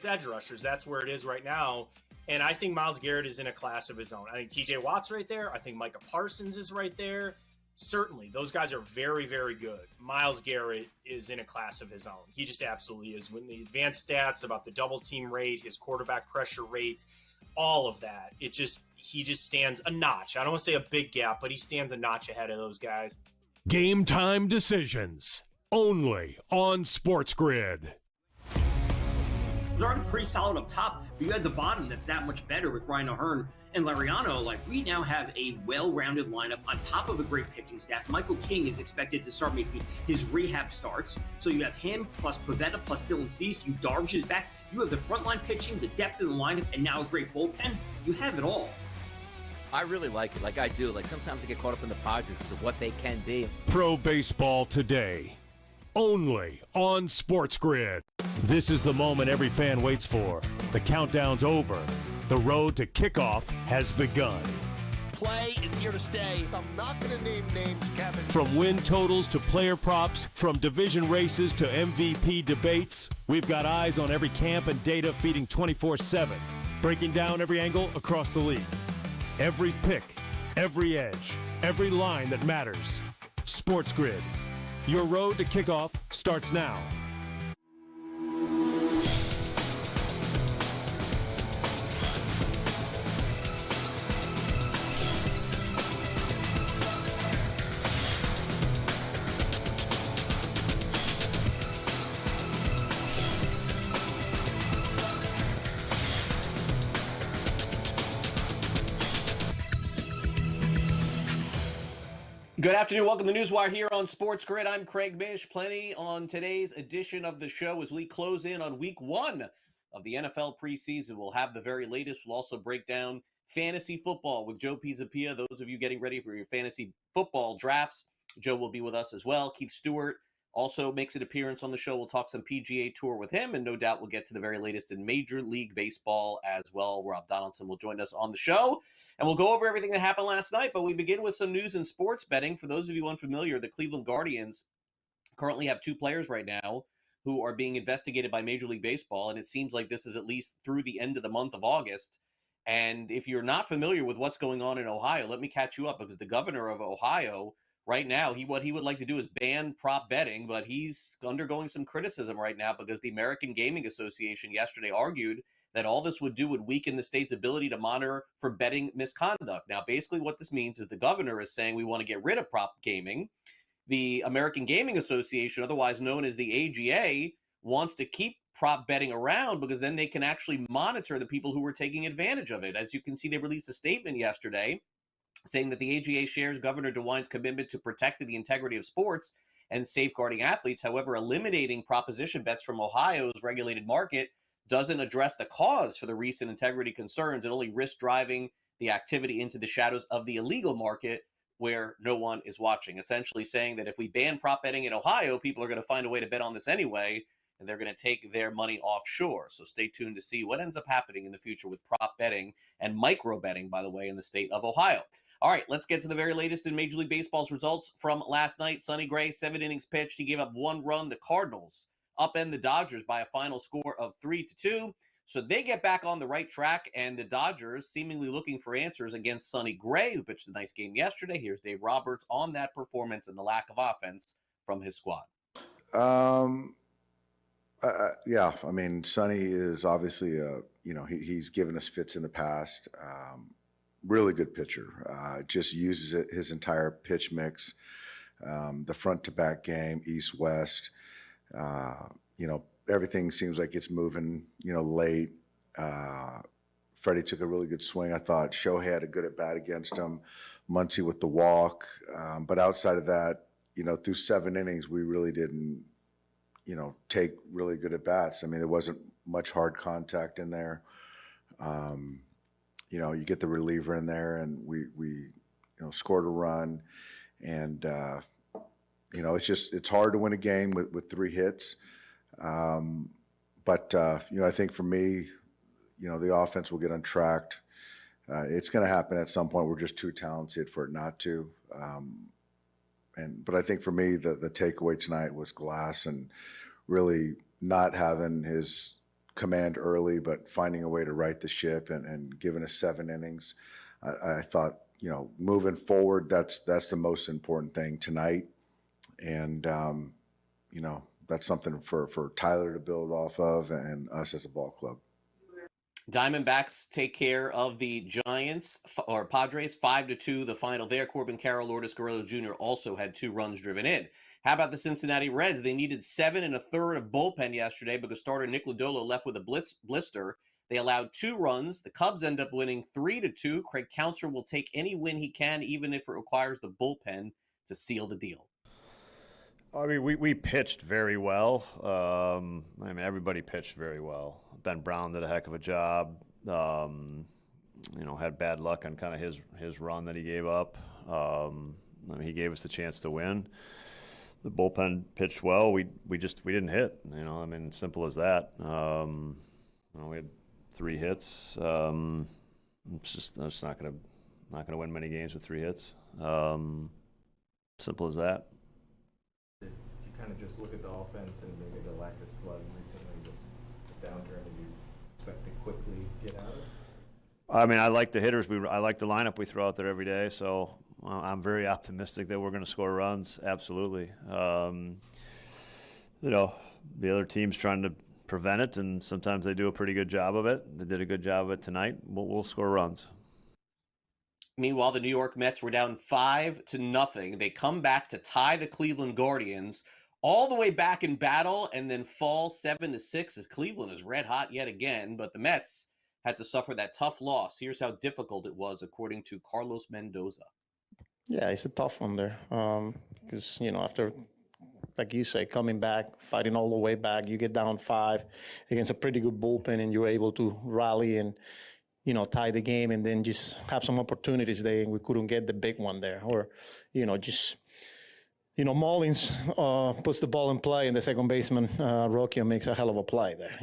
with edge rushers. That's where it is right now. And I think Myles Garrett is in a class of his own. I think TJ Watt's right there. I think Micah Parsons is right there. Certainly, those guys are very, very good. Myles Garrett is in a class of his own. He just absolutely is. When the advanced stats about the double team rate, his quarterback pressure rate, all of that, he just stands a notch. I don't want to say a big gap, but he stands a notch ahead of those guys. Game time decisions, only on SportsGrid. It was already pretty solid up top, but you had the bottom that's that much better with Ryan O'Hearn and Lariano. Like, we now have a well-rounded lineup on top of a great pitching staff. Michael King is expected to start making his rehab starts. So you have him plus Pivetta plus Dylan Cease. You Darvish is back. You have the frontline pitching, the depth in the lineup, and now a great bullpen. You have it all. I really like it, like I do. Like, sometimes I get caught up in the Padres because of what they can be. Pro Baseball Today, only on SportsGrid. This is the moment every fan waits for. The countdown's over. The road to kickoff has begun. Play is here to stay. I'm not going to name names, Kevin. From win totals to player props, from division races to MVP debates, we've got eyes on every camp and data feeding 24/7, breaking down every angle across the league. Every pick, every edge, every line that matters. SportsGrid. Your road to kickoff starts now. Good afternoon. Welcome to NewsWire here on SportsGrid. I'm Craig Mish. Plenty on today's edition of the show as we close in on week one of the NFL preseason. We'll have the very latest. We'll also break down fantasy football with Joe Pisapia. Those of you getting ready for your fantasy football drafts, Joe will be with us as well. Keith Stewart also makes an appearance on the show. We'll talk some PGA Tour with him, and no doubt we'll get to the very latest in Major League Baseball as well. Rob Donaldson will join us on the show, and we'll go over everything that happened last night, but we begin with some news in sports betting. For those of you unfamiliar, the Cleveland Guardians currently have two players right now who are being investigated by Major League Baseball, and it seems like this is at least through the end of the month of August. And if you're not familiar with what's going on in Ohio, let me catch you up, because the governor of Ohio right now, what he would like to do is ban prop betting, but he's undergoing some criticism right now because the American Gaming Association yesterday argued that all this would do would weaken the state's ability to monitor for betting misconduct. Now, basically what this means is the governor is saying we want to get rid of prop gaming. The American Gaming Association, otherwise known as the AGA, wants to keep prop betting around because then they can actually monitor the people who are taking advantage of it. As you can see, they released a statement yesterday saying that the AGA shares Governor DeWine's commitment to protecting the integrity of sports and safeguarding athletes. However, eliminating proposition bets from Ohio's regulated market doesn't address the cause for the recent integrity concerns. It only risks driving the activity into the shadows of the illegal market where no one is watching, essentially saying that if we ban prop betting in Ohio, people are going to find a way to bet on this anyway, and they're going to take their money offshore. So stay tuned to see what ends up happening in the future with prop betting and micro betting, by the way, in the state of Ohio. All right, let's get to the very latest in Major League Baseball's results from last night. Sonny Gray, 7 innings pitched. He gave up 1 run. The Cardinals upend the Dodgers by a final score of 3-2. So they get back on the right track, and the Dodgers seemingly looking for answers against Sonny Gray, who pitched a nice game yesterday. Here's Dave Roberts on that performance and the lack of offense from his squad. Yeah, I mean, Sonny is obviously, he's given us fits in the past. Really good pitcher. Just uses his entire pitch mix, the front to back game, east west. Everything seems like it's moving. Late. Freddie took a really good swing. I thought Shohei had a good at bat against him. Muncy with the walk, but outside of that, through 7 innings, we really didn't, take really good at bats. I mean, there wasn't much hard contact in there. You get the reliever in there, and we scored a run, and it's hard to win a game with 3 hits. But I think for me, the offense will get untracked. It's going to happen at some point. We're just too talented for it not to. But I think for me, the takeaway tonight was Glass and really not having his command early, but finding a way to right the ship and giving us 7 innings. I thought, moving forward, that's the most important thing tonight. And, that's something for Tyler to build off of and us as a ball club. Diamondbacks take care of the Giants or Padres 5-2. The final there. Corbin Carroll, Lourdes Guerrero Jr. also had 2 runs driven in. How about the Cincinnati Reds? They needed 7 1/3 of bullpen yesterday because starter Nick Lodolo left with a blister. They allowed 2 runs. The Cubs end up winning 3-2. Craig Counsell will take any win he can, even if it requires the bullpen to seal the deal. I mean, we pitched very well. Everybody pitched very well. Ben Brown did a heck of a job. Had bad luck on kind of his run that he gave up. He gave us the chance to win. The bullpen pitched well. We didn't hit. Simple as that. We had 3 hits. It's not gonna win many games with 3 hits. Simple as that. Kind of just look at the offense and maybe the lack of slug recently, just a downturn that you expect to quickly get out of? I like the hitters. I like the lineup we throw out there every day, so I'm very optimistic that we're going to score runs. Absolutely. The other team's trying to prevent it, and sometimes they do a pretty good job of it. They did a good job of it tonight. We'll score runs. Meanwhile, the New York Mets were down 5-0. They come back to tie the Cleveland Guardians all the way back in battle and then fall 7-6 as Cleveland is red hot yet again. But the Mets had to suffer that tough loss. Here's how difficult it was, according to Carlos Mendoza. Yeah, it's a tough one there because, after, like you say, coming back, fighting all the way back, you get down 5 against a pretty good bullpen and you're able to rally and, tie the game and then just have some opportunities there and we couldn't get the big one there. Or, Mullins puts the ball in play and the second baseman, Rocchio, makes a hell of a play there,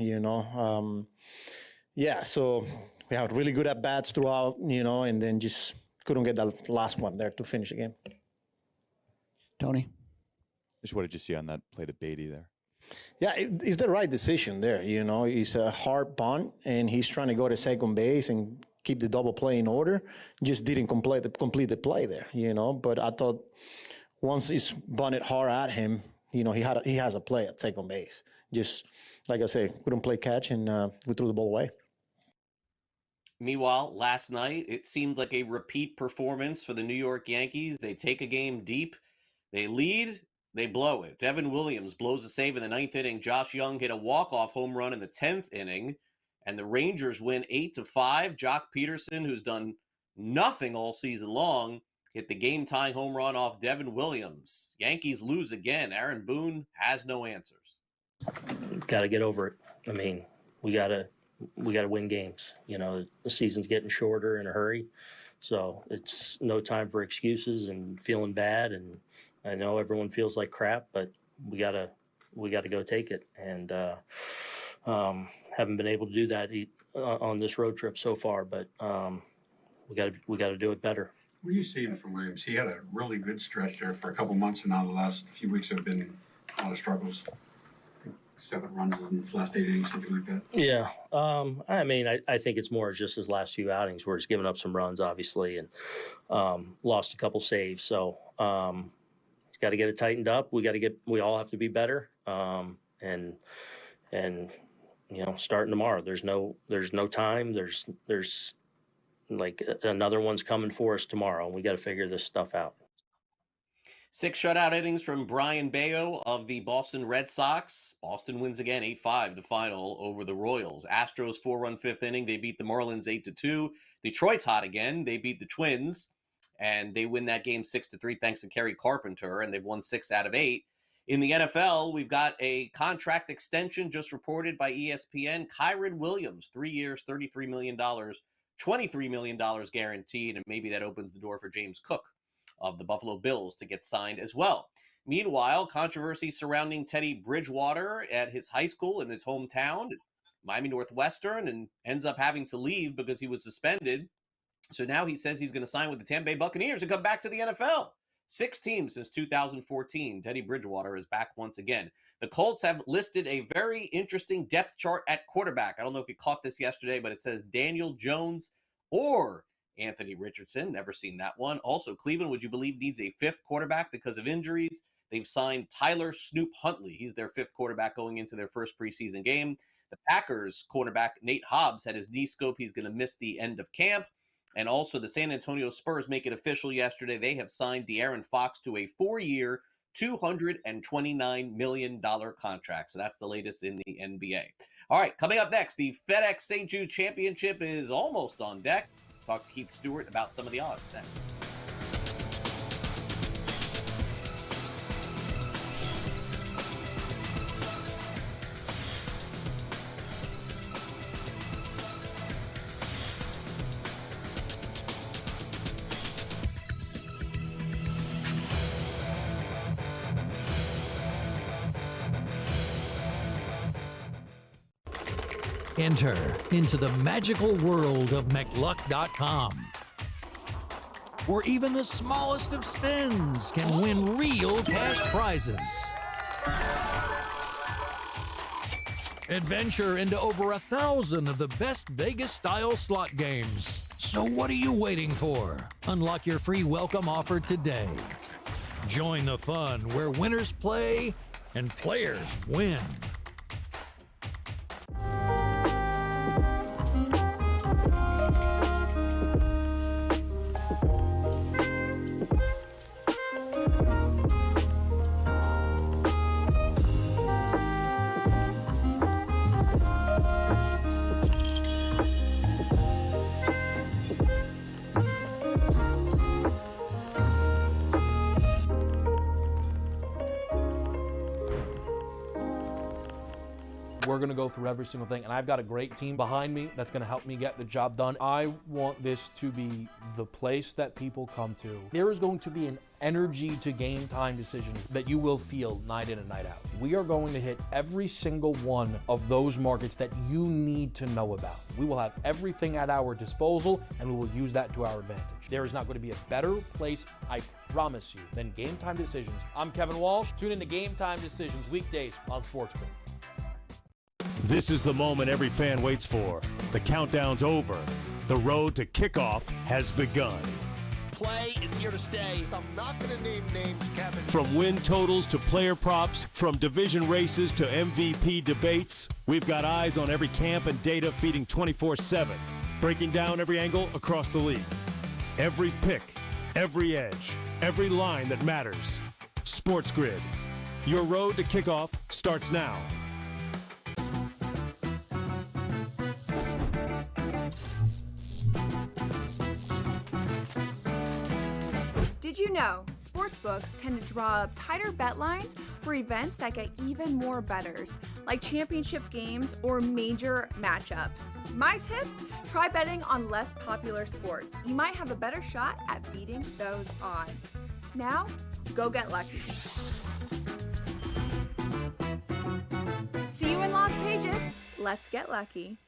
so we had really good at-bats throughout, and then just couldn't get that last one there to finish the game. Tony? Just what did you see on that play to Beatty there? Yeah, it's the right decision there, It's a hard bunt, and he's trying to go to second base and keep the double play in order. Just didn't complete the play there, But I thought once he's bunted hard at him, he has a play at second base. Just, like I say, couldn't play catch, and we threw the ball away. Meanwhile, last night, it seemed like a repeat performance for the New York Yankees. They take a game deep. They lead. They blow it. Devin Williams blows a save in the 9th inning. Josh Young hit a walk-off home run in the 10th inning. And the Rangers win 8-5. Jock Peterson, who's done nothing all season long, hit the game-tying home run off Devin Williams. Yankees lose again. Aaron Boone has no answers. Got to get over it. We got to win games. The season's getting shorter in a hurry. So it's no time for excuses and feeling bad. And I know everyone feels like crap, but we gotta go take it. And haven't been able to do that on this road trip so far. But we gotta do it better. What are you seeing from Williams? He had a really good stretch there for a couple months, and now the last few weeks have been a lot of struggles. 7 runs in his last 8 innings, something like that. Yeah. I think it's more just his last few outings where he's given up some runs, obviously, and lost a couple saves. So he's got to get it tightened up. We all have to be better. And starting tomorrow, there's no time. There's like another one's coming for us tomorrow. We got to figure this stuff out. 6 shutout innings from Brian Bayo of the Boston Red Sox. Boston wins again 8-5 to final over the Royals. Astros 4-run 5th inning. They beat the Marlins 8-2. Detroit's hot again. They beat the Twins, and they win that game 6-3 thanks to Kerry Carpenter, and they've won 6 out of 8. In the NFL, we've got a contract extension just reported by ESPN. Kyren Williams, 3 years, $33 million, $23 million guaranteed, and maybe that opens the door for James Cook of the Buffalo Bills to get signed as well. Meanwhile, controversy surrounding Teddy Bridgewater at his high school in his hometown, Miami Northwestern, and ends up having to leave because he was suspended. So now he says he's going to sign with the Tampa Bay Buccaneers and come back to the NFL. 6 teams since 2014. Teddy Bridgewater is back once again. The Colts have listed a very interesting depth chart at quarterback. I don't know if you caught this yesterday, but it says Daniel Jones or Anthony Richardson. Never seen that one. Also, Cleveland, would you believe, needs a 5th quarterback because of injuries. They've signed Tyler Snoop Huntley. He's their 5th quarterback going into their first preseason game. The Packers quarterback Nate Hobbs had his knee scope. He's going to miss the end of camp. And also the San Antonio Spurs make it official yesterday. They have signed De'Aaron Fox to a 4-year, $229 million contract. So that's the latest in the NBA. All right, coming up next, the FedEx St. Jude Championship is almost on deck. Talk to Keith Stewart about some of the odds next. Enter into the magical world of McLuck.com, where even the smallest of spins can win real cash prizes. Adventure into over 1,000 of the best Vegas-style slot games. So what are you waiting for? Unlock your free welcome offer today. Join the fun where winners play and players win. We're going to go through every single thing, and I've got a great team behind me that's going to help me get the job done. I want this to be the place that people come to. There is going to be an energy to game time decisions that you will feel night in and night out. We are going to hit every single one of those markets that you need to know about. We will have everything at our disposal, and we will use that to our advantage. There is not going to be a better place, I promise you, than Game Time Decisions. I'm Kevin Walsh. Tune in to Game Time Decisions weekdays on SportsGrid. This is the moment every fan waits for. The countdown's over. The road to kickoff has begun. Play is here to stay. I'm not going to name names, Kevin. From win totals to player props, from division races to MVP debates, we've got eyes on every camp and data feeding 24/7, breaking down every angle across the league. Every pick, every edge, every line that matters. SportsGrid. Your road to kickoff starts now. Did you know sportsbooks tend to draw up tighter bet lines for events that get even more bettors, like championship games or major matchups? My tip, try betting on less popular sports. You might have a better shot at beating those odds. Now, go get lucky. See you in Las Vegas. Let's get lucky.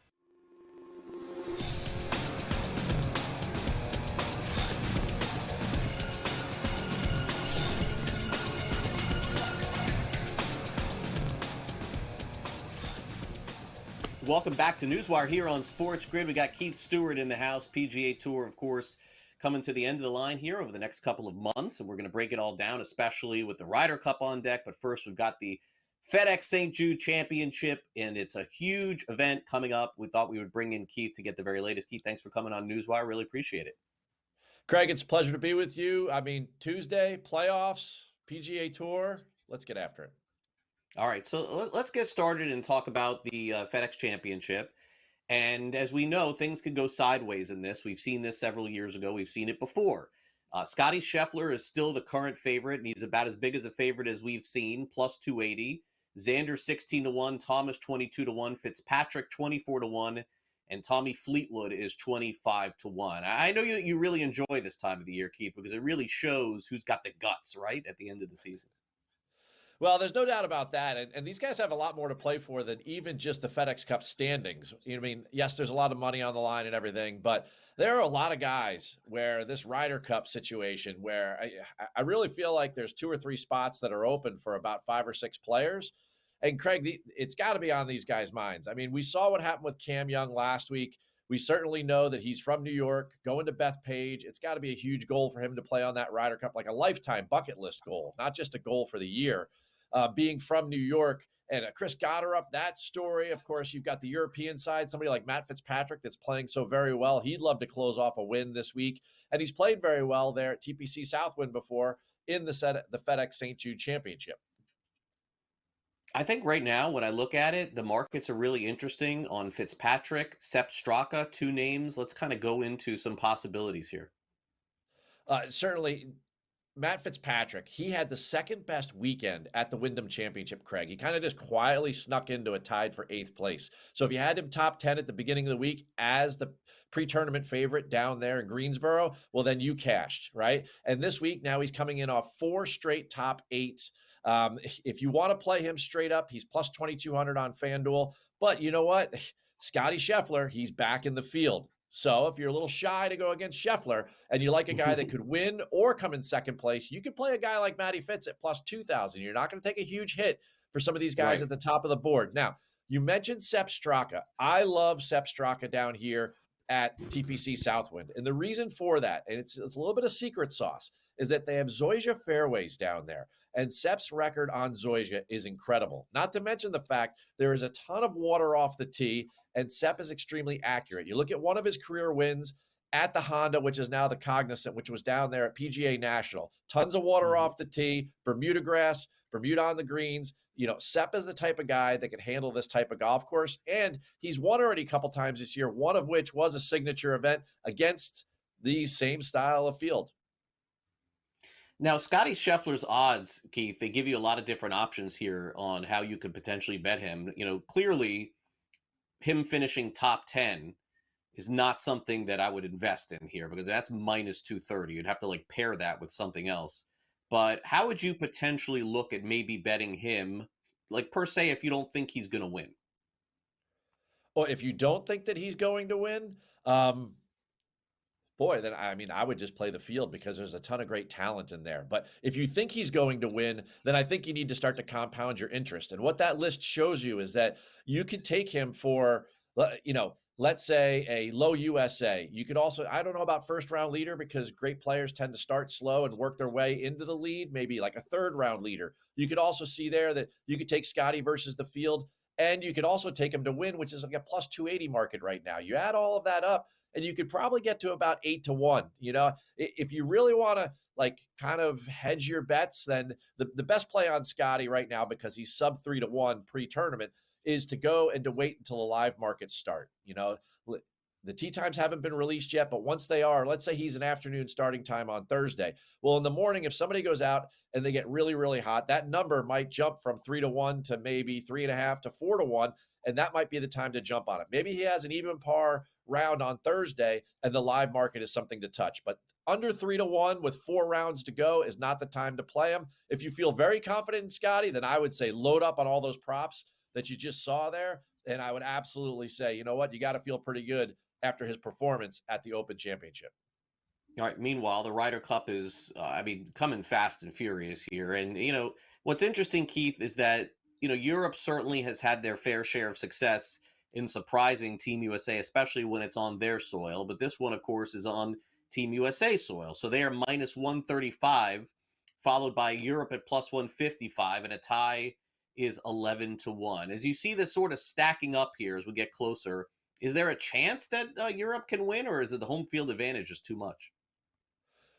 Welcome back to NewsWire here on SportsGrid. We got Keith Stewart in the house. PGA Tour, of course, coming to the end of the line here over the next couple of months, and we're going to break it all down, especially with the Ryder Cup on deck. But first, we've got the FedEx St. Jude Championship, and it's a huge event coming up. We thought we would bring in Keith to get the very latest. Keith, thanks for coming on NewsWire. Really appreciate it. Craig, it's a pleasure to be with you. I mean, Tuesday, playoffs, PGA Tour. Let's get after it. All right, so let's get started and talk about the FedEx Championship. And as we know, things could go sideways in this. We've seen this several years ago. We've seen it before. Scotty Scheffler is still the current favorite, and he's about as big as a favorite as we've seen, plus 280. Xander 16-1, Thomas 22-1, Fitzpatrick 24-1, and Tommy Fleetwood is 25-1. I know you really enjoy this time of the year, Keith, because it really shows who's got the guts, right, at the end of the season. Well, there's no doubt about that. And these guys have a lot more to play for than even just the FedEx Cup standings. You know what I mean? Yes, there's a lot of money on the line and everything, but there are a lot of guys where this Ryder Cup situation where I really feel like there's 2 or 3 spots that are open for about 5 or 6 players. And Craig, it's got to be on these guys' minds. I mean, we saw what happened with Cam Young last week. We certainly know that he's from New York, going to Bethpage. It's got to be a huge goal for him to play on that Ryder Cup, like a lifetime bucket list goal, not just a goal for the year. Being from New York and Chris Gotterup, that story. Of course, you've got the European side, somebody like Matt Fitzpatrick that's playing so very well. He'd love to close off a win this week. And he's played very well there at TPC Southwind before in the FedEx St. Jude Championship. I think right now, when I look at it, the markets are really interesting on Fitzpatrick, Sepp Straka, 2 names. Let's kind of go into some possibilities here. Certainly, Matt Fitzpatrick, he had the second best weekend at the Wyndham Championship, Craig. He kind of just quietly snuck into a tied for 8th place. So if you had him top 10 at the beginning of the week as the pre-tournament favorite down there in Greensboro, well, then you cashed, right? And this week, now he's coming in off 4 straight top 8s. If you want to play him straight up, he's plus 2,200 on FanDuel. But you know what? Scotty Scheffler, he's back in the field. So if you're a little shy to go against Scheffler and you like a guy that could win or come in second place, you could play a guy like Matty Fitz at plus 2,000. You're not going to take a huge hit for some of these guys at the top of the board. Now, you mentioned Sepp Straka. I love Sepp Straka down here at TPC Southwind. And the reason for that, and it's a little bit of secret sauce, is that they have Zoysia fairways down there. And Sepp's record on Zoysia is incredible. Not to mention the fact there is a ton of water off the tee, and Sepp is extremely accurate. You look at one of his career wins at the Honda, which is now the Cognizant, which was down there at PGA National. Tons of water off the tee, Bermuda grass, Bermuda on the greens. You know, Sepp is the type of guy that can handle this type of golf course. And he's won already a couple times this year, one of which was a signature event against the same style of field. Now, Scotty Scheffler's odds, Keith, they give you a lot of different options here on how you could potentially bet him. You know, clearly him finishing top 10 is not something that I would invest in here because that's minus 230. You'd have to like pair that with something else. But how would you potentially look at maybe betting him, like per se, if you don't think he's going to win? Or if you don't think that he's going to win, boy, then I mean, I would just play the field because there's a ton of great talent in there. But if you think he's going to win, then I think you need to start to compound your interest. And what that list shows you is that you could take him for, you know, let's say a low USA. You could also, I don't know about first round leader because great players tend to start slow and work their way into the lead, maybe like a third round leader. You could also see there that you could take Scotty versus the field, and you could also take him to win, which is like a plus 280 market right now. You add all of that up, and you could probably get to about 8-1. You know, if you really want to like kind of hedge your bets, then the best play on Scotty right now, because he's sub 3-1 pre-tournament, is to go and to wait until the live markets start. You know, the tee times haven't been released yet, but once they are, let's say he's an afternoon starting time on Thursday. Well, in the morning, if somebody goes out and they get really, really hot, that number might jump from 3-1 to maybe 3.5 to 4-1. And that might be the time to jump on it. Maybe he has an even par round on Thursday and the live market is something to touch. But under 3-1 with 4 rounds to go is not the time to play him. If you feel very confident in Scotty, then I would say load up on all those props that you just saw there. And I would absolutely say, you know what, you got to feel pretty good after his performance at the Open Championship. All right. Meanwhile, the Ryder Cup is, coming fast and furious here. And, you know, what's interesting, Keith, is that, you know, Europe certainly has had their fair share of success in surprising Team USA, especially when it's on their soil. But this one, of course, is on Team USA soil. So they are minus 135, followed by Europe at plus 155, and a tie is 11-1. As you see this sort of stacking up here as we get closer, is there a chance that Europe can win, or is it the home field advantage just too much?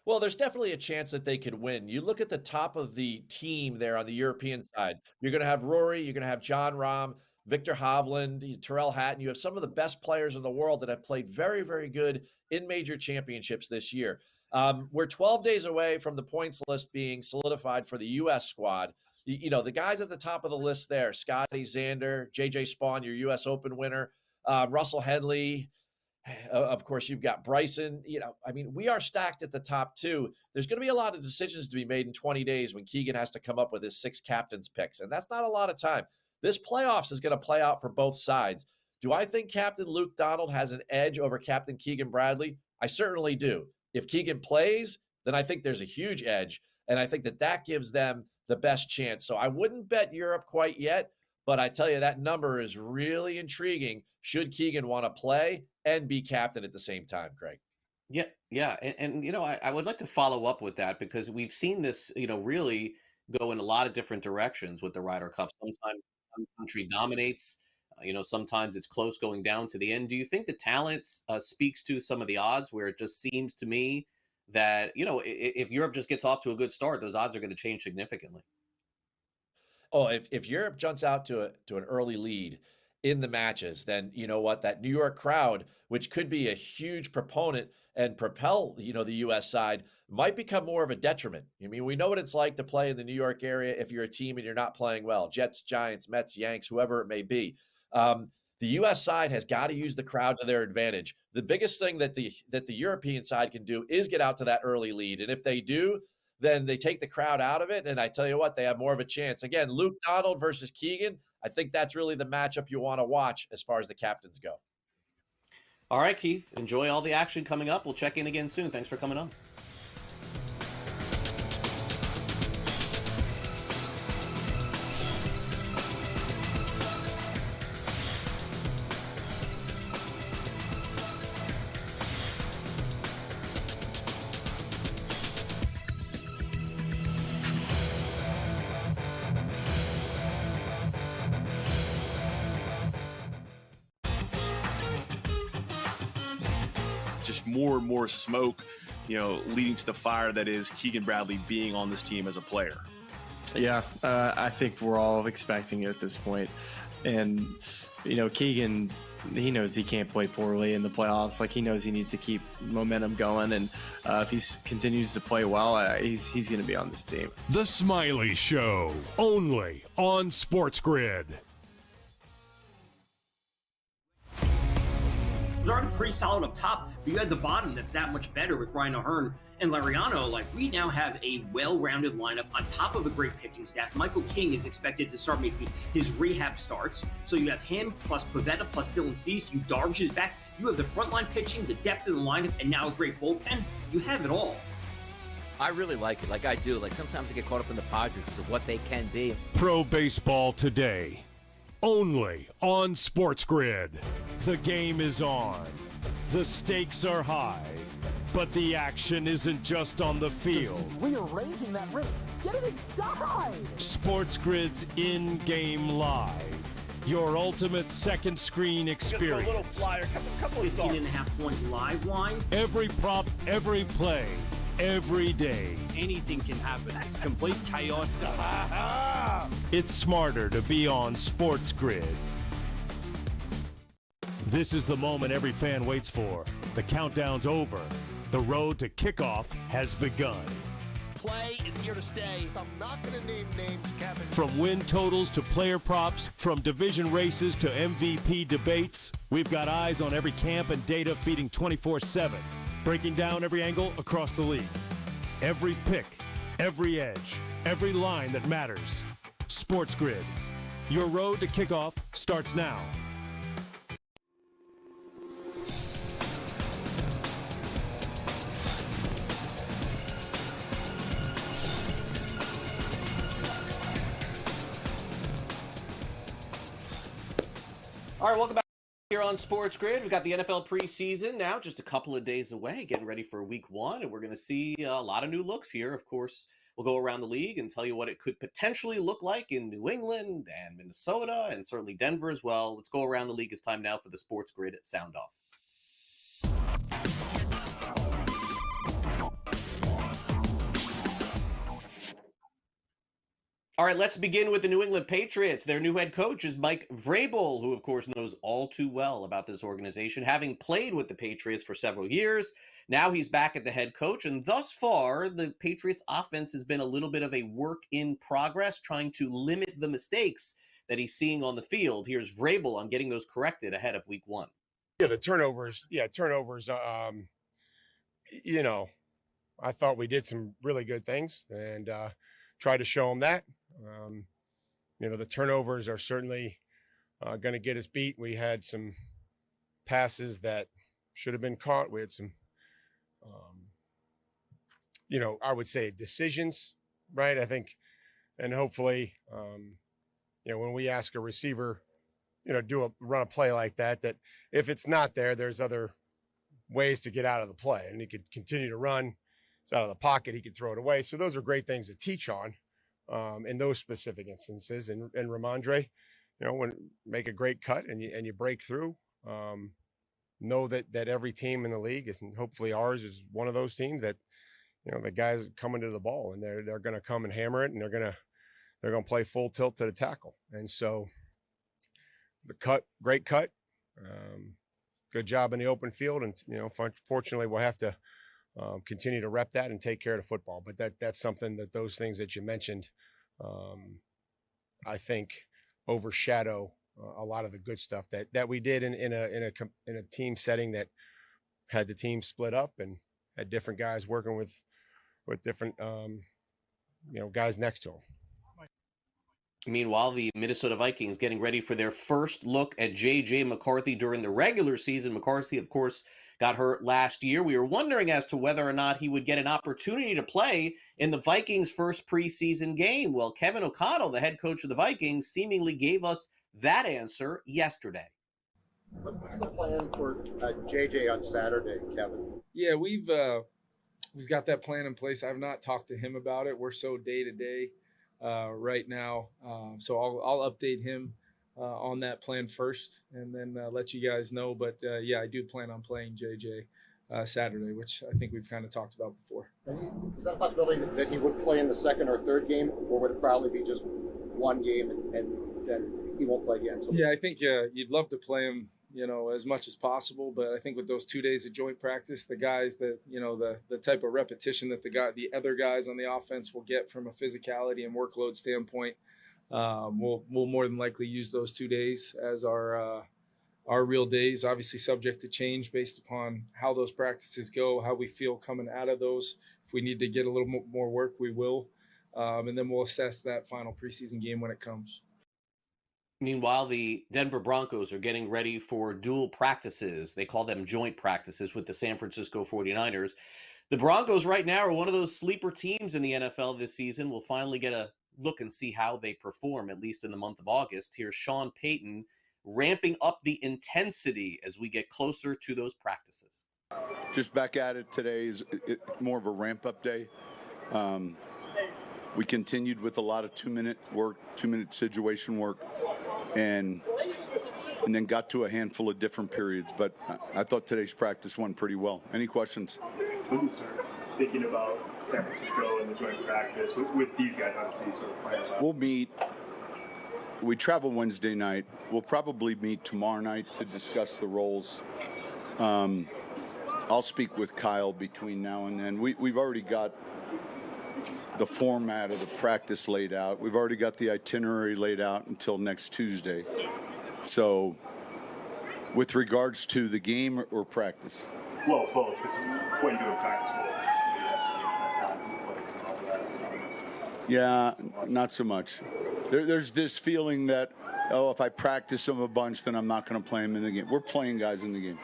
Well, there's definitely a chance that they could win. You look at the top of the team there on the European side. You're going to have Rory, you're going to have John Rahm, Victor Hovland, Tyrrell Hatton. You have some of the best players in the world that have played very, very good in major championships this year. We're 12 days away from the points list being solidified for the U.S. squad. You know, the guys at the top of the list there, Scotty, Xander, J.J. Spawn, your U.S. Open winner, Russell Henley, Of course, you've got Bryson. I mean, we are stacked at the top too. There's going to be a lot of decisions to be made in 20 days when Keegan has to come up with his 6 captains picks, and that's not a lot of time. This playoffs is going to play out for both sides. Do I think Captain Luke Donald has an edge over Captain Keegan Bradley? I certainly do. If Keegan plays, then I think there's a huge edge, and I think that gives them the best chance. So I wouldn't bet Europe quite yet, but I tell you, that number is really intriguing should Keegan want to play and be captain at the same time, Craig. Yeah. And I would like to follow up with that because we've seen this, really go in a lot of different directions with the Ryder Cup. Sometimes one country dominates. Sometimes it's close going down to the end. Do you think the talent speaks to some of the odds where it just seems to me that, if Europe just gets off to a good start, those odds are going to change significantly? Oh, if Europe jumps out to an early lead in the matches, then you know what? That New York crowd, which could be a huge proponent and propel, the U.S. side, might become more of a detriment. I mean, we know what it's like to play in the New York area if you're a team and you're not playing well. Jets, Giants, Mets, Yanks, whoever it may be. The U.S. side has got to use the crowd to their advantage. The biggest thing that the European side can do is get out to that early lead, and if they do, then they take the crowd out of it, and I tell you what, they have more of a chance. Again, Luke Donald versus Keegan, I think that's really the matchup you want to watch as far as the captains go. All right, Keith, enjoy all the action coming up. We'll check in again soon. Thanks for coming on. Just more and more smoke, leading to the fire that is Keegan Bradley being on this team as a player. Yeah, I think we're all expecting it at this point. And, Keegan, he knows he can't play poorly in the playoffs. Like, he knows he needs to keep momentum going. And if he continues to play well, he's going to be on this team. The Smiley Show, only on SportsGrid. Was already pretty solid up top, but you had the bottom that's that much better with Ryan O'Hearn and Lariano. Like, we now have a well-rounded lineup on top of a great pitching staff. Michael King is expected to start making his rehab starts. So you have him plus Pivetta plus Dylan Cease. You Darvish is back. You have the frontline pitching, the depth of the lineup, and now a great bullpen. You have it all. I really like it. Like I do. Like sometimes I get caught up in the Padres of what they can be. Pro Baseball Today. Only on SportsGrid. The game is on. The stakes are high. But the action isn't just on the field. He's rearranging that rim. Get it inside! SportsGrid's in-game live. Your ultimate second screen experience. Just a little flyer, couple 15.5 points live line. Every prop, every play, every day. Anything can happen. That's complete chaos. It's smarter to be on SportsGrid. This is the moment every fan waits for. The countdown's over. The road to kickoff has begun. Play is here to stay. I'm not going to name names, Kevin. From win totals to player props, from division races to MVP debates, we've got eyes on every camp and data feeding 24/7. Breaking down every angle across the league. Every pick, every edge, every line that matters. SportsGrid. Your road to kickoff starts now. All right, welcome back here on SportsGrid. We've got the NFL preseason now, just a couple of days away, getting ready for week one, and we're going to see a lot of new looks here. Of course, we'll go around the league and tell you what it could potentially look like in New England and Minnesota and certainly Denver as well. Let's go around the league. It's time now for the SportsGrid Sound Off. All right, let's begin with the New England Patriots. Their new head coach is Mike Vrabel, who, of course, knows all too well about this organization, having played with the Patriots for several years. Now he's back at the head coach, and thus far, the Patriots' offense has been a little bit of a work in progress, trying to limit the mistakes that he's seeing on the field. Here's Vrabel on getting those corrected ahead of week one. Yeah, the turnovers. Yeah, turnovers. You know, I thought we did some really good things and tried to show them that. You know, the turnovers are certainly going to get us beat. We had some passes that should have been caught. We had some, you know, I would say decisions, right? I think, and hopefully, you know, when we ask a receiver, you know, run a play like that, that if it's not there, there's other ways to get out of the play, and he could continue to run. It's out of the pocket. He could throw it away. So those are great things to teach on in those specific instances. And Ramondre, you know, when make a great cut and you break through, know that every team in the league is, and hopefully ours is one of those teams that, you know, the guys coming to the ball and they're going to come and hammer it, and they're going to play full tilt to the tackle. And so the cut, great cut, good job in the open field. And, you know, fortunately we'll have to continue to rep that and take care of the football. But that's something that those things that you mentioned, I think overshadow a lot of the good stuff that we did in a team setting that had the team split up and had different guys working with different, you know, guys next to them. Meanwhile, the Minnesota Vikings getting ready for their first look at J.J. McCarthy during the regular season. McCarthy, of course, got hurt last year. We were wondering as to whether or not he would get an opportunity to play in the Vikings' first preseason game. Well, Kevin O'Connell, the head coach of the Vikings, seemingly gave us that answer yesterday. What's the plan for J.J. on Saturday, Kevin? Yeah, we've got that plan in place. I've not talked to him about it. We're so day-to-day right now. So I'll update him on that plan first and then let you guys know. But yeah, I do plan on playing JJ Saturday, which I think we've kind of talked about before. Is that a possibility that he would play in the second or third game, or would it probably be just one game and then he won't play again? So yeah, I think you'd love to play him, you know, as much as possible. But I think with those 2 days of joint practice, the guys that, you know, the type of repetition that the other guys on the offense will get from a physicality and workload standpoint, we'll more than likely use those 2 days as our real days, obviously subject to change based upon how those practices go, how we feel coming out of those. If we need to get a little more work, we will. And then we'll assess that final preseason game when it comes. Meanwhile, the Denver Broncos are getting ready for dual practices. They call them joint practices with the San Francisco 49ers. The Broncos right now are one of those sleeper teams in the NFL this season. We'll finally get a look and see how they perform, at least in the month of August. Here's Sean Payton ramping up the intensity as we get closer to those practices. Just back at it today is more of a ramp-up day. We continued with a lot of 2-minute work, 2-minute situation work, and then got to a handful of different periods. But I thought today's practice went pretty well. Any questions? When you start thinking about San Francisco and the joint practice with these guys, obviously sort of playing about? We'll meet. We travel Wednesday night. We'll probably meet tomorrow night to discuss the roles. I'll speak with Kyle between now and then. We've already got the format of the practice laid out. We've already got the itinerary laid out until next Tuesday. So with regards to the game or practice? Well, both. Because what you do in practice Yeah, not so much. There's this feeling that, oh, if I practice them a bunch, then I'm not going to play them in the game. We're playing guys in the game.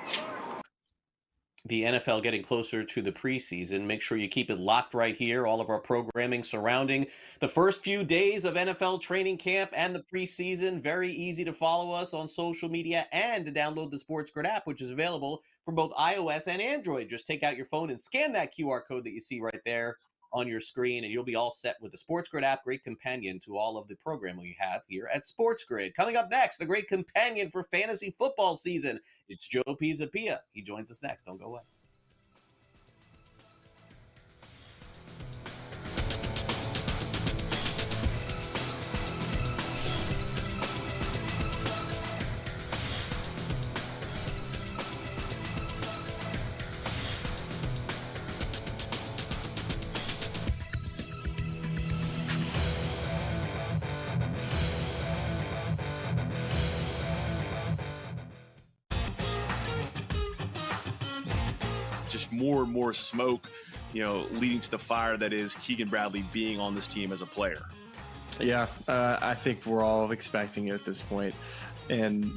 The NFL getting closer to the preseason. Make sure you keep it locked right here. All of our programming surrounding the first few days of NFL training camp and the preseason. Very easy to follow us on social media and to download the SportsGrid app, which is available for both iOS and Android. Just take out your phone and scan that QR code that you see right there on your screen, and you'll be all set with the SportsGrid app. Great companion to all of the programming we have here at SportsGrid. Coming up next, the great companion for fantasy football season. It's Joe Pisapia. He joins us next. Don't go away. just more and more smoke, leading to the fire that is Keegan Bradley being on this team as a player. Yeah, I think we're all expecting it at this point. And,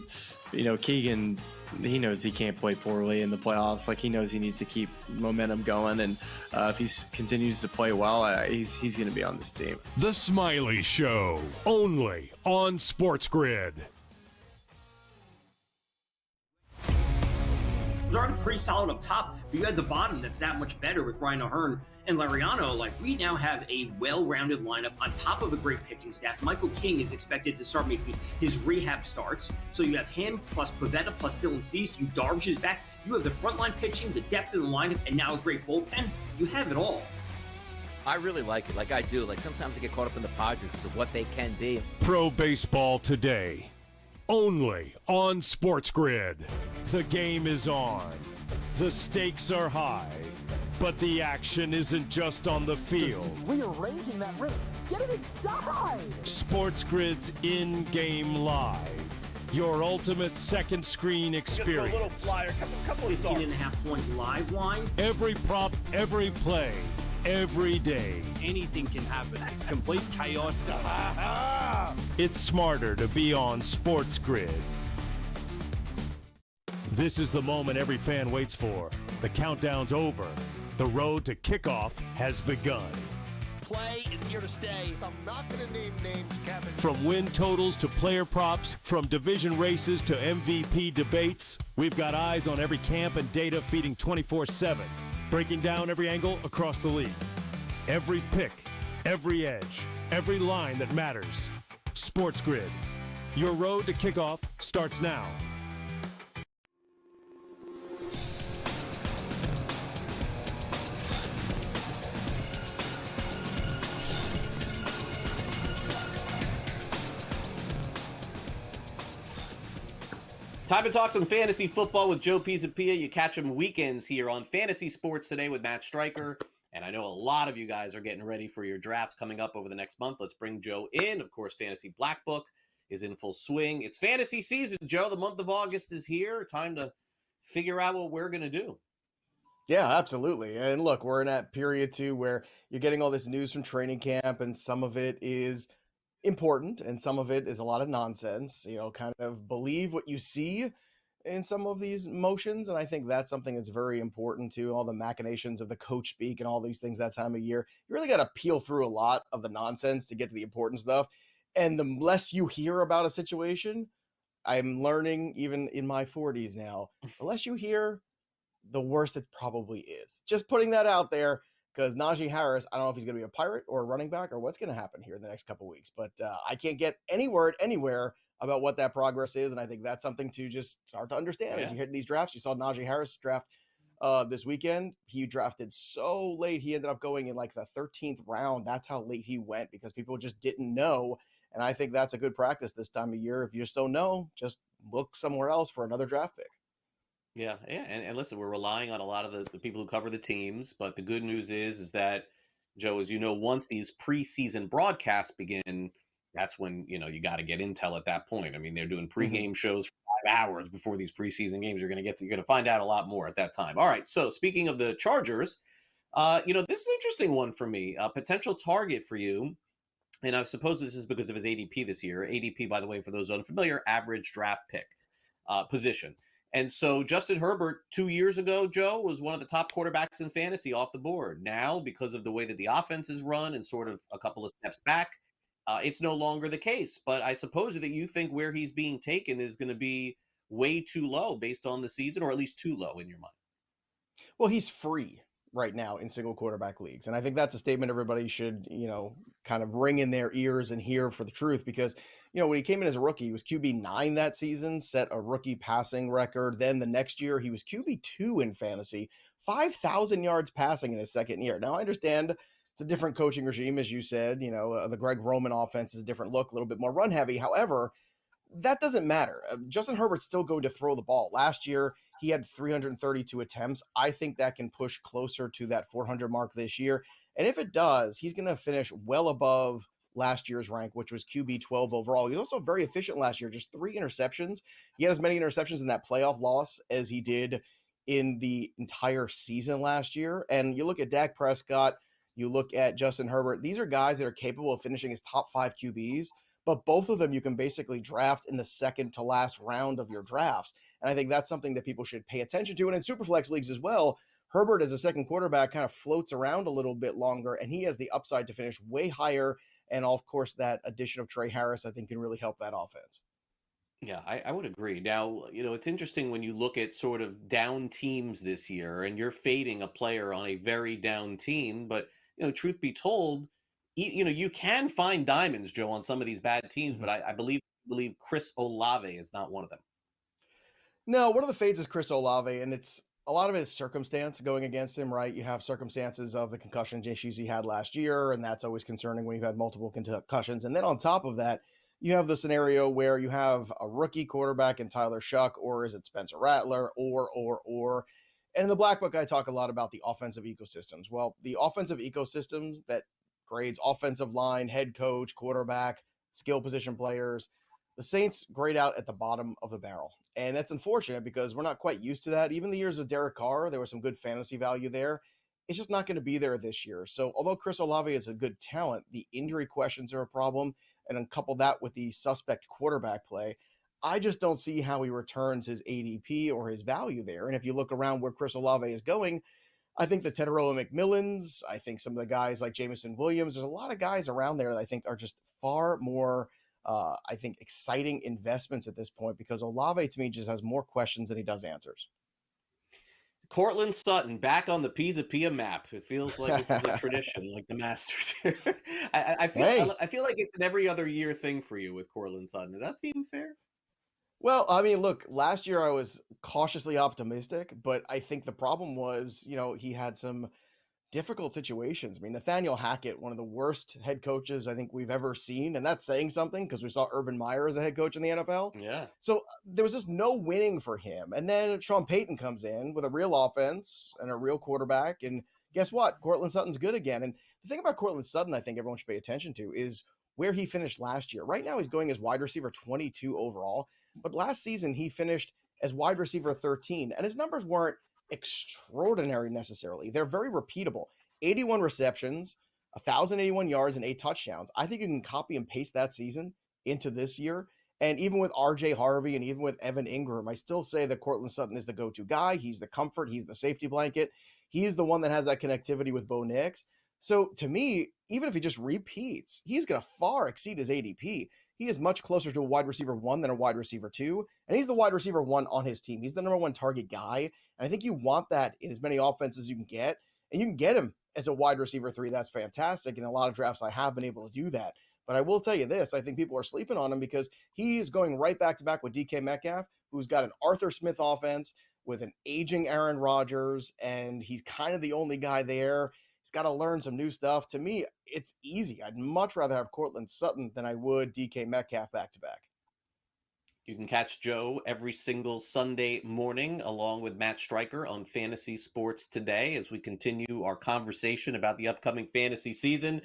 Keegan, he knows he can't play poorly in the playoffs. Like, he knows he needs to keep momentum going. And if he continues to play well, he's going to be on this team. The Smiley Show, only on SportsGrid. Was already pretty solid up top, but you had the bottom that's that much better with Ryan O'Hearn and Lariano. Like, we now have a well-rounded lineup on top of a great pitching staff. Michael King is expected to start making his rehab starts. So you have him plus Pavetta plus Dylan Cease. You Darvish is back. You have the frontline pitching, the depth in the lineup, and now a great bullpen. You have it all. I really like it. Like I do. Like sometimes I get caught up in the Padres because of what they can be. Pro Baseball Today, only on SportsGrid. The game is on. The stakes are high. But the action isn't just on the field. He's rearranging that ring. Get it inside! SportsGrid's in-game live. Your ultimate second screen experience. A little flyer, couple 18.5-point live line. Every prop, every play, every day. Anything can happen. That's complete chaos. It's smarter to be on SportsGrid. This is the moment every fan waits for. The countdown's over. The road to kickoff has begun. Play is here to stay. I'm not going to name names, Kevin. From win totals to player props, from division races to MVP debates, we've got eyes on every camp and data feeding 24/7, breaking down every angle across the league. Every pick, every edge, every line that matters. SportsGrid. Your road to kickoff starts now. Time to talk some fantasy football with Joe Pisapia. You catch him weekends here on Fantasy Sports Today with Matt Stryker. And I know a lot of you guys are getting ready for your drafts coming up over the next month. Let's bring Joe in. Of course, Fantasy Black Book is in full swing. It's fantasy season, Joe. The month of August is here. Time to figure out what we're going to do. Yeah, absolutely. And look, we're in that period too where you're getting all this news from training camp, and some of it is important and some of it is a lot of nonsense. Kind of believe what you see in some of these motions. And I think that's something that's very important too. All the machinations of the coach speak and all these things that time of year. You really got to peel through a lot of the nonsense to get to the important stuff. And the less you hear about a situation, I'm learning even in my 40s now, the less you hear, the worse it probably is. Just putting that out there, because Najee Harris, I don't know if he's going to be a Pirate or a running back or what's going to happen here in the next couple of weeks, but I can't get any word anywhere about what that progress is. And I think that's something to just start to understand as you hit these drafts. You saw Najee Harris draft this weekend. He drafted so late. He ended up going in like the 13th round. That's how late he went because people just didn't know. And I think that's a good practice this time of year. If you just don't know, just look somewhere else for another draft pick. Yeah. And listen, we're relying on a lot of the people who cover the teams, but the good news is that, Joe, as you know, once these preseason broadcasts begin, that's when, you got to get intel at that point. I mean, they're doing pregame shows for 5 hours before these preseason games. You're going to find out a lot more at that time. All right. So speaking of the Chargers, this is an interesting one for me, a potential target for you. And I suppose this is because of his ADP this year. ADP, by the way, for those unfamiliar, average draft pick position. And so Justin Herbert 2 years ago, Joe, was one of the top quarterbacks in fantasy off the board. Now, because of the way that the offense is run and sort of a couple of steps back, it's no longer the case. But I suppose that you think where he's being taken is going to be way too low based on the season, or at least too low in your mind. Well, he's free right now in single quarterback leagues. And I think that's a statement everybody should, kind of ring in their ears and hear for the truth, because, when he came in as a rookie, he was QB9 that season, set a rookie passing record. Then the next year he was QB2 in fantasy, 5,000 yards passing in his second year. Now I understand it's a different coaching regime, as you said, the Greg Roman offense is a different look, a little bit more run heavy. However, that doesn't matter. Justin Herbert's still going to throw the ball. Last year, he had 332 attempts. I think that can push closer to that 400 mark this year. And if it does, he's going to finish well above last year's rank, which was QB 12 overall. He was also very efficient last year, just 3 interceptions. He had as many interceptions in that playoff loss as he did in the entire season last year. And you look at Dak Prescott, you look at Justin Herbert, these are guys that are capable of finishing as top 5 QBs, but both of them you can basically draft in the second to last round of your drafts. And I think that's something that people should pay attention to. And in Superflex leagues as well, Herbert as a second quarterback kind of floats around a little bit longer, and he has the upside to finish way higher. And of course, that addition of Trey Harris, I think, can really help that offense. Yeah, I would agree. Now, it's interesting when you look at sort of down teams this year and you're fading a player on a very down team. But, truth be told, you can find diamonds, Joe, on some of these bad teams. But I believe Chris Olave is not one of them. No, one of the fades is Chris Olave, and it's a lot of his circumstance going against him, right? You have circumstances of the concussion issues he had last year, and that's always concerning when you've had multiple concussions. And then on top of that, you have the scenario where you have a rookie quarterback in Tyler Shuck, or is it Spencer Rattler, or. And in the Black Book, I talk a lot about the offensive ecosystems. Well, the offensive ecosystems that grades offensive line, head coach, quarterback, skill position players, the Saints grade out at the bottom of the barrel. And that's unfortunate because we're not quite used to that. Even the years of Derek Carr, there was some good fantasy value there. It's just not going to be there this year. So although Chris Olave is a good talent, the injury questions are a problem. And then couple that with the suspect quarterback play, I just don't see how he returns his ADP or his value there. And if you look around where Chris Olave is going, I think the Teteroa McMillans, I think some of the guys like Jameson Williams, there's a lot of guys around there that I think are just far more I think exciting investments at this point, because Olave to me just has more questions than he does answers. Cortland Sutton back on the Pisa Pia map. It feels like this is a tradition, like the Masters. I feel like it's an every other year thing for you with Cortland Sutton. Does that seem fair? Well, I mean, look, last year I was cautiously optimistic, but I think the problem was, he had some difficult situations. I mean, Nathaniel Hackett, one of the worst head coaches I think we've ever seen, and that's saying something because we saw Urban Meyer as a head coach in the NFL. Yeah. So there was just no winning for him. And then Sean Payton comes in with a real offense and a real quarterback, and guess what? Cortland Sutton's good again. And the thing about Cortland Sutton I think everyone should pay attention to is where he finished last year. Right now he's going as wide receiver 22 overall, but last season he finished as wide receiver 13, and his numbers weren't extraordinary necessarily. They're very repeatable. 81 receptions, 1,081 yards, and 8 touchdowns. I think you can copy and paste that season into this year. And even with RJ Harvey and even with Evan Ingram, I still say that Cortland Sutton is the go-to guy. He's the comfort. He's the safety blanket. He's the one that has that connectivity with Bo Nix. So to me, even if he just repeats, he's going to far exceed his ADP. He is much closer to a wide receiver 1 than a wide receiver 2. And he's the wide receiver 1 on his team. He's the number 1 target guy. And I think you want that in as many offenses as you can get. And you can get him as a wide receiver 3. That's fantastic. In a lot of drafts, I have been able to do that. But I will tell you this, I think people are sleeping on him because he's going right back to back with DK Metcalf, who's got an Arthur Smith offense with an aging Aaron Rodgers, and he's kind of the only guy there. He's got to learn some new stuff. To me, it's easy. I'd much rather have Cortland Sutton than I would DK Metcalf back to back. You can catch Joe every single Sunday morning along with Matt Stryker on Fantasy Sports Today as we continue our conversation about the upcoming fantasy season.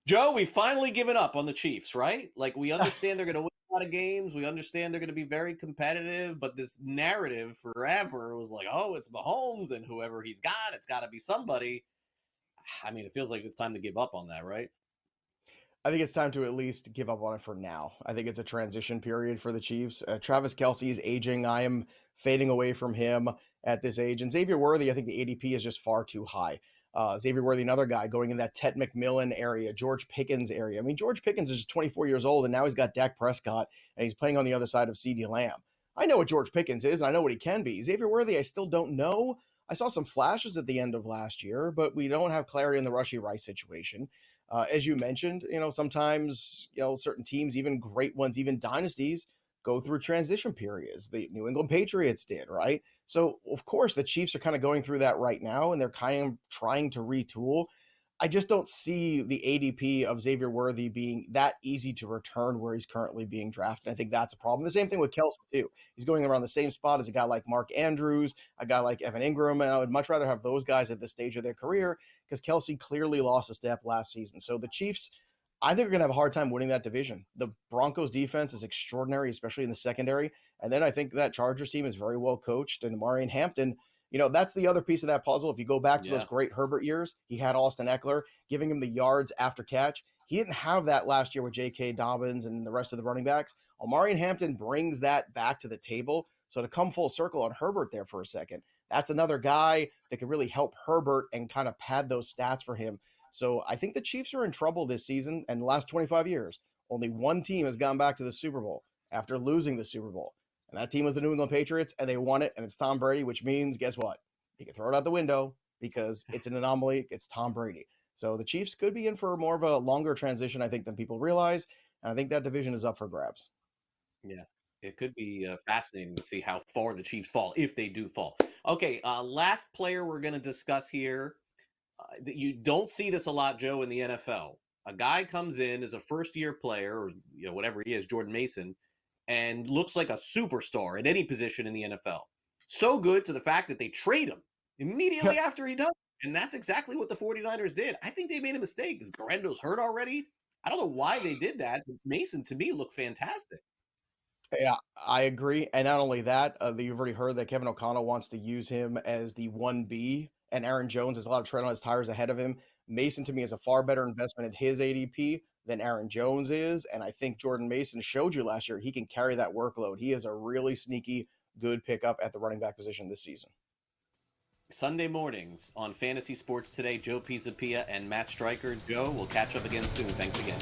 Joe, we've finally given up on the Chiefs, right? Like, we understand they're going to win a lot of games. We understand they're going to be very competitive, but this narrative forever was like, oh, it's Mahomes and whoever he's got, it's got to be somebody. I mean, it feels like it's time to give up on that, right? I think it's time to at least give up on it for now. I think it's a transition period for the Chiefs. Travis Kelce is aging. I am fading away from him at this age. And Xavier Worthy, I think the ADP is just far too high. Xavier Worthy, another guy going in that Tet McMillan area, George Pickens area. I mean, George Pickens is just 24 years old, and now he's got Dak Prescott, and he's playing on the other side of CeeDee Lamb. I know what George Pickens is, and I know what he can be. Xavier Worthy, I still don't know. I saw some flashes at the end of last year, but we don't have clarity in the Rashee Rice situation. As you mentioned, sometimes, certain teams, even great ones, even dynasties, go through transition periods. The New England Patriots did, right? So, of course, the Chiefs are kind of going through that right now, and they're kind of trying to retool. I just don't see the ADP of Xavier Worthy being that easy to return where he's currently being drafted. I think that's a problem. The same thing with Kelce, too. He's going around the same spot as a guy like Mark Andrews, a guy like Evan Ingram, and I would much rather have those guys at this stage of their career because Kelce clearly lost a step last season. So the Chiefs, I think, are going to have a hard time winning that division. The Broncos defense is extraordinary, especially in the secondary. And then I think that Chargers team is very well coached, and Marion Hampton, That's the other piece of that puzzle. If you go back to those great Herbert years, he had Austin Eckler giving him the yards after catch. He didn't have that last year with J.K. Dobbins and the rest of the running backs. Omarion Hampton brings that back to the table. So to come full circle on Herbert there for a second, that's another guy that can really help Herbert and kind of pad those stats for him. So I think the Chiefs are in trouble this season, and the last 25 years, only one team has gone back to the Super Bowl after losing the Super Bowl. And that team was the New England Patriots, and they won it, and it's Tom Brady, which means, guess what? You can throw it out the window because it's an anomaly. It's Tom Brady. So the Chiefs could be in for more of a longer transition, I think, than people realize. And I think that division is up for grabs. Yeah, it could be fascinating to see how far the Chiefs fall, if they do fall. Okay, last player we're going to discuss here. You don't see this a lot, Joe, in the NFL. A guy comes in as a first-year player, or whatever he is, Jordan Mason, and looks like a superstar at any position in the NFL. So good to the fact that they trade him immediately after he does. And that's exactly what the 49ers did. I think they made a mistake because Garendo's hurt already. I don't know why they did that. But Mason, to me, looked fantastic. Yeah, I agree. And not only that, you've already heard that Kevin O'Connell wants to use him as the 1B, and Aaron Jones has a lot of tread on his tires ahead of him. Mason, to me, is a far better investment at his ADP than Aaron Jones is. And I think Jordan Mason showed you last year he can carry that workload. He is a really sneaky, good pickup at the running back position this season. Sunday mornings on Fantasy Sports Today, Joe Pisapia and Matt Stryker. Joe, we'll catch up again soon. Thanks again.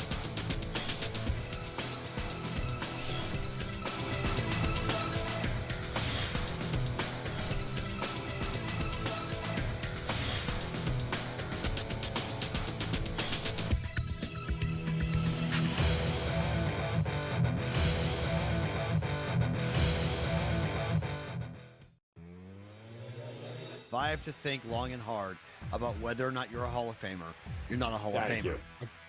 If I have to think long and hard about whether or not you're a Hall of Famer, you're not a Hall of Famer.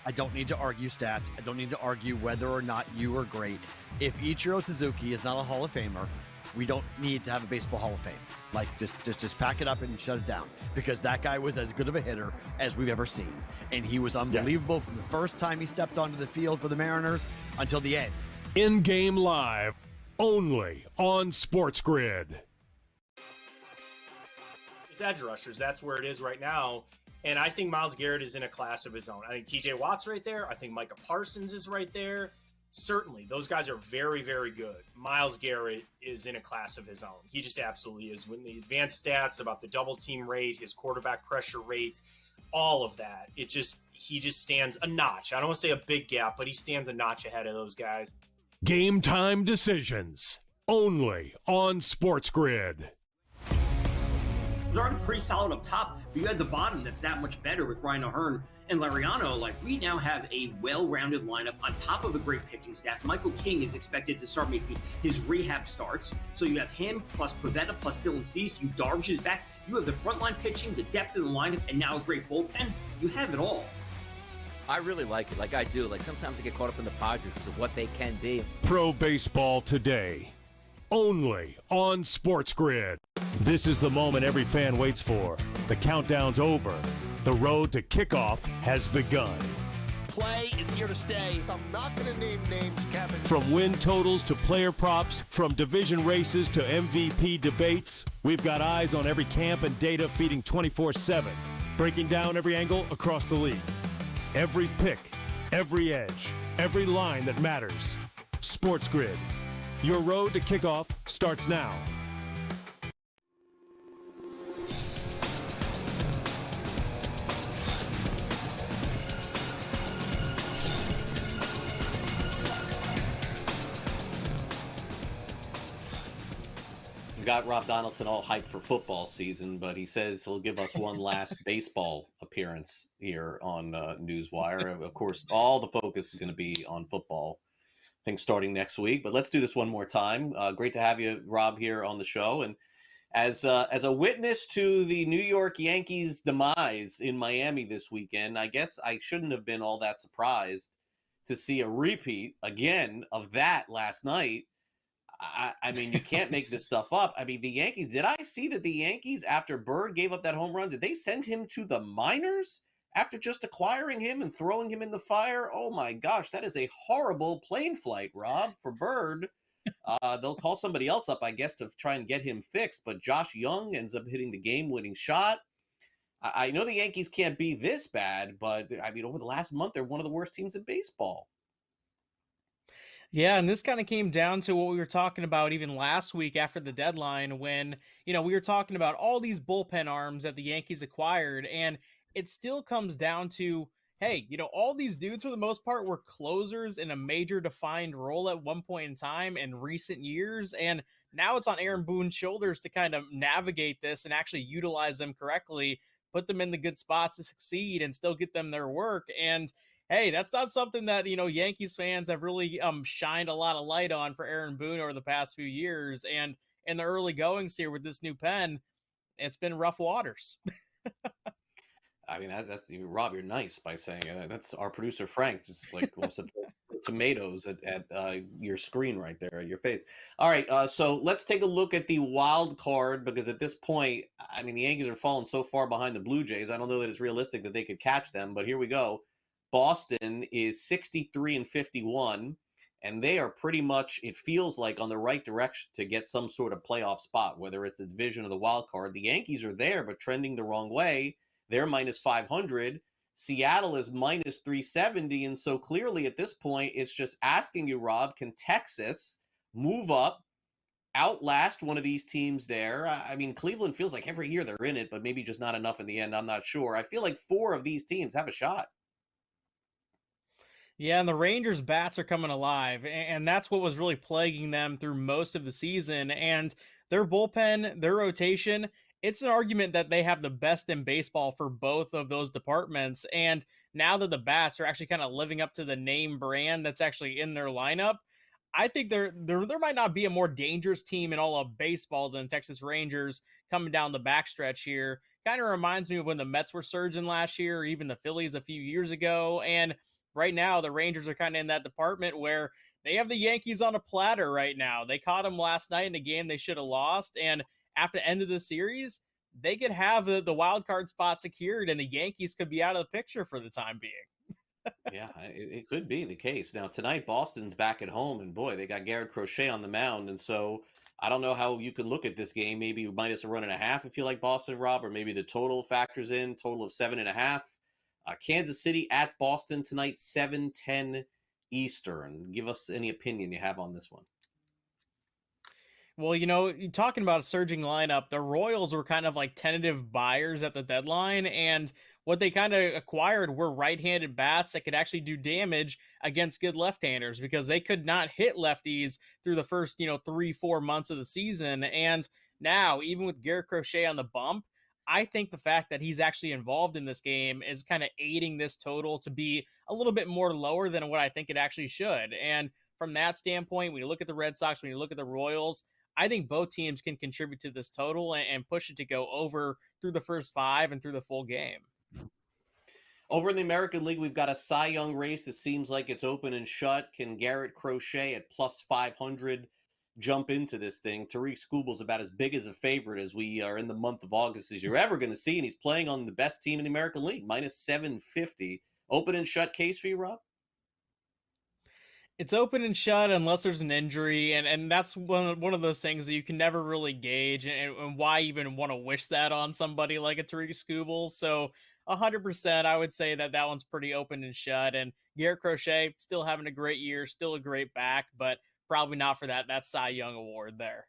I don't need to argue stats. I don't need to argue whether or not you are great. If Ichiro Suzuki is not a Hall of Famer, we don't need to have a baseball Hall of Fame. Like, just pack it up and shut it down, because that guy was as good of a hitter as we've ever seen. And he was unbelievable from the first time he stepped onto the field for the Mariners until the end. In-game live, only on SportsGrid. It's edge rushers. That's where it is right now. And I think Myles Garrett is in a class of his own. I think TJ Watt's right there. I think Micah Parsons is right there. Certainly, those guys are very, very good. Myles Garrett is in a class of his own. He just absolutely is. When the advanced stats about the double team rate, his quarterback pressure rate, all of that, he just stands a notch. I don't want to say a big gap, but he stands a notch ahead of those guys. Game time decisions, only on SportsGrid. They're already pretty solid up top, but you had the bottom that's that much better with Ryan O'Hearn and Lariano. Like, we now have a well-rounded lineup on top of a great pitching staff. Michael King is expected to start making his rehab starts. So you have him plus Pavetta plus Dylan Cease. You Darvish is back. You have the frontline pitching, the depth of the lineup, and now a great bullpen. You have it all. I really like it. Like I do. Like sometimes I get caught up in the Padres because of what they can be. Pro Baseball Today, only on SportsGrid. This is the moment every fan waits for. The countdown's over. The road to kickoff has begun. Play is here to stay. I'm not going to name names, Kevin. From win totals to player props, from division races to MVP debates, we've got eyes on every camp and data feeding 24/7, breaking down every angle across the league. Every pick, every edge, every line that matters. SportsGrid. Your road to kickoff starts now. Got Rob Donaldson all hyped for football season, but he says he'll give us one last baseball appearance here on NewsWire. Of course, all the focus is going to be on football, I think, starting next week. But let's do this one more time. Great to have you, Rob, here on the show. And as a witness to the New York Yankees' demise in Miami this weekend, I guess I shouldn't have been all that surprised to see a repeat again of that last night. I mean, you can't make this stuff up. I mean, the Yankees, did I see that the Yankees, after Bird gave up that home run, did they send him to the minors after just acquiring him and throwing him in the fire? Oh my gosh, that is a horrible plane flight, Rob, for Bird. They'll call somebody else up, I guess, to try and get him fixed. But Josh Young ends up hitting the game-winning shot. I know the Yankees can't be this bad, but I mean, over the last month, they're one of the worst teams in baseball. Yeah, and this kind of came down to what we were talking about even last week after the deadline when, we were talking about all these bullpen arms that the Yankees acquired, and it still comes down to, hey, all these dudes for the most part were closers in a major defined role at one point in time in recent years, and now it's on Aaron Boone's shoulders to kind of navigate this and actually utilize them correctly, put them in the good spots to succeed and still get them their work. And hey, that's not something that, Yankees fans have really shined a lot of light on for Aaron Boone over the past few years. And in the early goings here with this new pen, it's been rough waters. I mean, that's Rob, you're nice by saying it. That's our producer Frank, just like wants to throw tomatoes at your screen right there at your face. All right, so let's take a look at the wild card, because at this point, I mean, the Yankees are falling so far behind the Blue Jays. I don't know that it's realistic that they could catch them, but here we go. Boston is 63-51, and they are pretty much, it feels like, on the right direction to get some sort of playoff spot, whether it's the division or the wild card. The Yankees are there, but trending the wrong way. They're minus 500. Seattle is minus 370. And so clearly at this point, it's just asking you, Rob, can Texas move up, outlast one of these teams there? I mean, Cleveland feels like every year they're in it, but maybe just not enough in the end. I'm not sure. I feel like 4 of these teams have a shot. Yeah, and the Rangers' bats are coming alive, and that's what was really plaguing them through most of the season. And their bullpen, their rotation, it's an argument that they have the best in baseball for both of those departments. And now that the bats are actually kind of living up to the name brand that's actually in their lineup, I think there might not be a more dangerous team in all of baseball than Texas Rangers coming down the backstretch here. Kind of reminds me of when the Mets were surging last year, or even the Phillies a few years ago. And right now, the Rangers are kind of in that department where they have the Yankees on a platter right now. They caught them last night in a game they should have lost. And after the end of the series, they could have the wild card spot secured, and the Yankees could be out of the picture for the time being. Yeah, it could be the case. Now, tonight, Boston's back at home, and boy, they got Garrett Crochet on the mound. And so I don't know how you can look at this game. Maybe minus a run and a half if you like Boston, Rob, or maybe the total factors in, total of 7.5. Kansas City at Boston tonight, 7:10 Eastern. Give us any opinion you have on this one. Well, talking about a surging lineup, the Royals were kind of like tentative buyers at the deadline, and what they kind of acquired were right-handed bats that could actually do damage against good left-handers, because they could not hit lefties through the first, 3-4 months of the season. And now, even with Garrett Crochet on the bump, I think the fact that he's actually involved in this game is kind of aiding this total to be a little bit more lower than what I think it actually should. And from that standpoint, when you look at the Red Sox, when you look at the Royals, I think both teams can contribute to this total and push it to go over through the first 5 and through the full game. Over in the American League, we've got a Cy Young race that seems like it's open and shut. Can Garrett Crochet at plus 500 jump into this thing? Tariq Skubal's about as big as a favorite as we are in the month of August as you're ever going to see, and he's playing on the best team in the American League, minus 750. Open and shut case for you, Rob? It's open and shut unless there's an injury, and that's one of those things that you can never really gauge, and why even want to wish that on somebody like a Tariq Skubal. So 100%, I would say that one's pretty open and shut. And Garrett Crochet still having a great year, still a great back, but probably not for that Cy Young award there.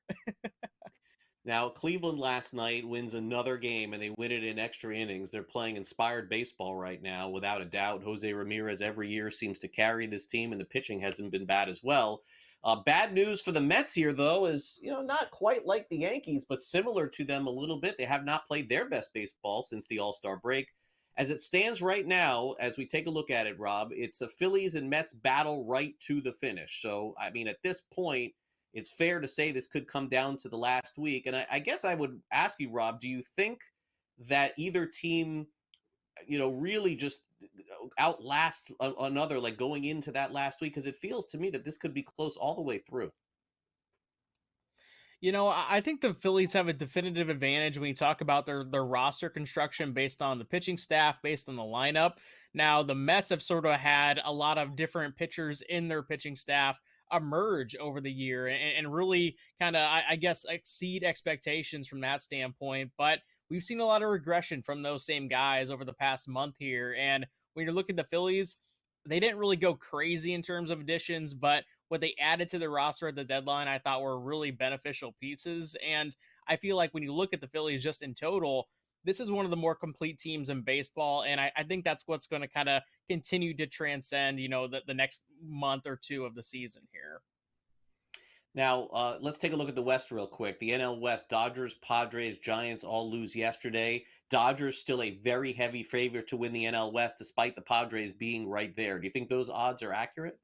Now, Cleveland last night wins another game, and they win it in extra innings. They're playing inspired baseball right now, without a doubt. Jose Ramirez every year seems to carry this team, and the pitching hasn't been bad as well. Bad news for the Mets here, though, is, not quite like the Yankees, but similar to them a little bit. They have not played their best baseball since the All-Star break. As it stands right now, as we take a look at it, Rob, it's a Phillies and Mets battle right to the finish. So, I mean, at this point, it's fair to say this could come down to the last week. And I guess I would ask you, Rob, do you think that either team, really just outlast another, like going into that last week? Because it feels to me that this could be close all the way through. I think the Phillies have a definitive advantage when you talk about their roster construction based on the pitching staff, based on the lineup. Now, the Mets have sort of had a lot of different pitchers in their pitching staff emerge over the year and really kind of, I guess, exceed expectations from that standpoint. But we've seen a lot of regression from those same guys over the past month here. And when you're looking at the Phillies, they didn't really go crazy in terms of additions, but what they added to the roster at the deadline, I thought were really beneficial pieces. And I feel like when you look at the Phillies just in total, this is one of the more complete teams in baseball. And I think that's what's going to kind of continue to transcend, the next month or two of the season here. Now, let's take a look at the West real quick. The NL West, Dodgers, Padres, Giants all lose yesterday. Dodgers still a very heavy favorite to win the NL West, despite the Padres being right there. Do you think those odds are accurate?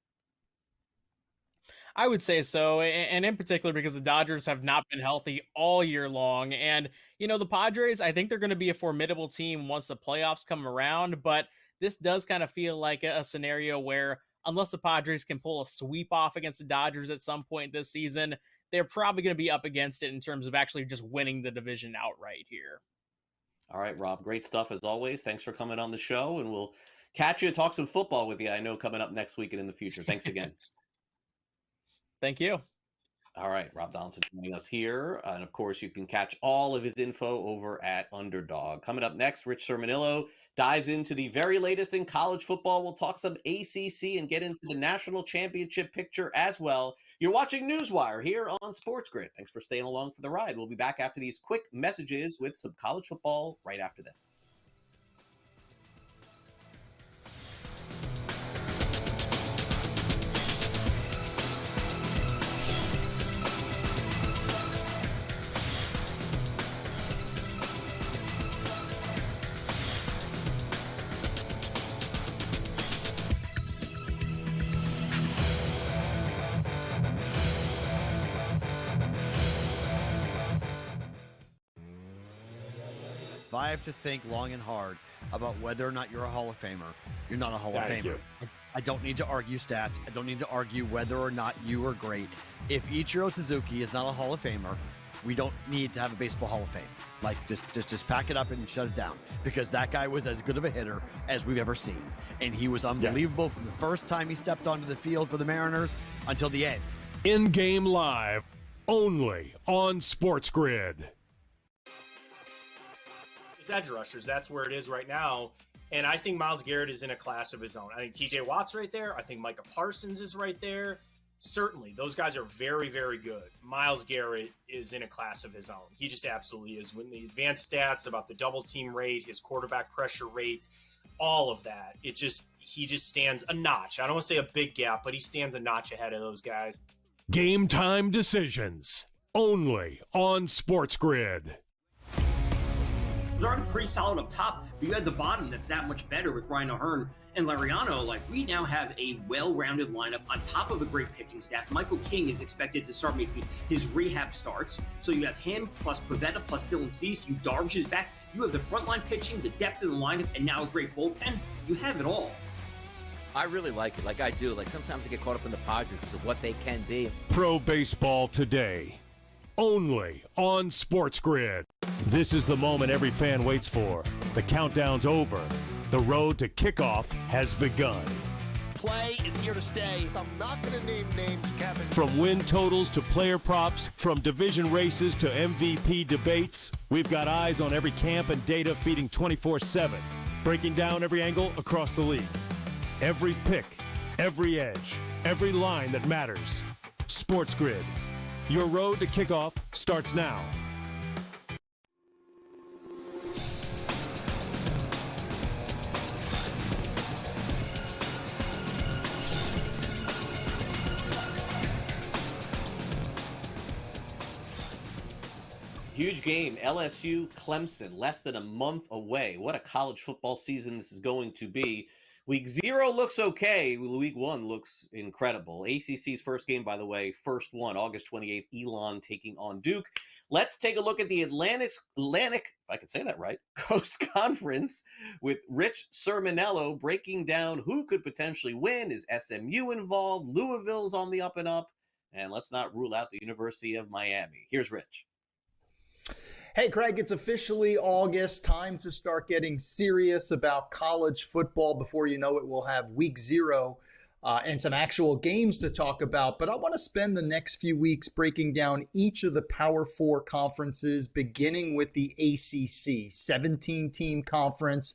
I would say so, and in particular because the Dodgers have not been healthy all year long. And, the Padres, I think they're going to be a formidable team once the playoffs come around, but this does kind of feel like a scenario where unless the Padres can pull a sweep off against the Dodgers at some point this season, they're probably going to be up against it in terms of actually just winning the division outright here. All right, Rob, great stuff as always. Thanks for coming on the show, and we'll catch you, talk some football with you, I know, coming up next week and in the future. Thanks again. Thank you. All right, Rob Donaldson joining us here. And of course, you can catch all of his info over at Underdog. Coming up next, Rich Sermonillo dives into the very latest in college football. We'll talk some ACC and get into the national championship picture as well. You're watching NewsWire here on SportsGrid. Thanks for staying along for the ride. We'll be back after these quick messages with some college football right after this. 5 to think long and hard about whether or not you're a Hall of Famer. You're not a Hall of Famer. I don't need to argue stats. I don't need to argue whether or not you are great. If Ichiro Suzuki is not a Hall of Famer, we don't need to have a baseball Hall of Fame. Like, just pack it up and shut it down, because that guy was as good of a hitter as we've ever seen. And he was unbelievable from the first time he stepped onto the field for the Mariners until the end. In-game live, only on SportsGrid. It's edge rushers. That's where it is right now. And I think Myles Garrett is in a class of his own. I think TJ Watt's right there. I think Micah Parsons is right there. Certainly, those guys are very, very good. Myles Garrett is in a class of his own. He just absolutely is. When the advanced stats about the double team rate, his quarterback pressure rate, all of that, he just stands a notch. I don't want to say a big gap, but he stands a notch ahead of those guys. Game time decisions, only on SportsGrid. They're already pretty solid up top, but you had the bottom that's that much better with Ryan O'Hearn and Lariano. Like, we now have a well-rounded lineup on top of a great pitching staff. Michael King is expected to start making his rehab starts. So you have him plus Pavetta plus Dylan Cease. You Darvish is back. You have the frontline pitching, the depth of the lineup, and now a great bullpen. You have it all. I really like it. Like I do. Like sometimes I get caught up in the Padres of what they can be. Pro Baseball Today, only on SportsGrid. This is the moment every fan waits for. The countdown's over. The road to kickoff has begun. Play is here to stay. I'm not going to name names, Kevin. From win totals to player props, from division races to MVP debates, we've got eyes on every camp and data feeding 24/7, breaking down every angle across the league. Every pick, every edge, every line that matters. SportsGrid. Your road to kickoff starts now. Huge game, LSU, Clemson, less than a month away. What a college football season this is going to be. Week 0 looks okay. Week 1 looks incredible. ACC's first game, by the way, first one, August 28th, Elon taking on Duke. Let's take a look at the Atlantic, if I can say that right, Coast Conference with Rich Sermonello breaking down who could potentially win. Is SMU involved? Louisville's on the up and up. And let's not rule out the University of Miami. Here's Rich. Hey, Craig, it's officially August. Time to start getting serious about college football. Before you know it, we'll have week 0 and some actual games to talk about. But I want to spend the next few weeks breaking down each of the Power Four conferences, beginning with the ACC, 17-team conference.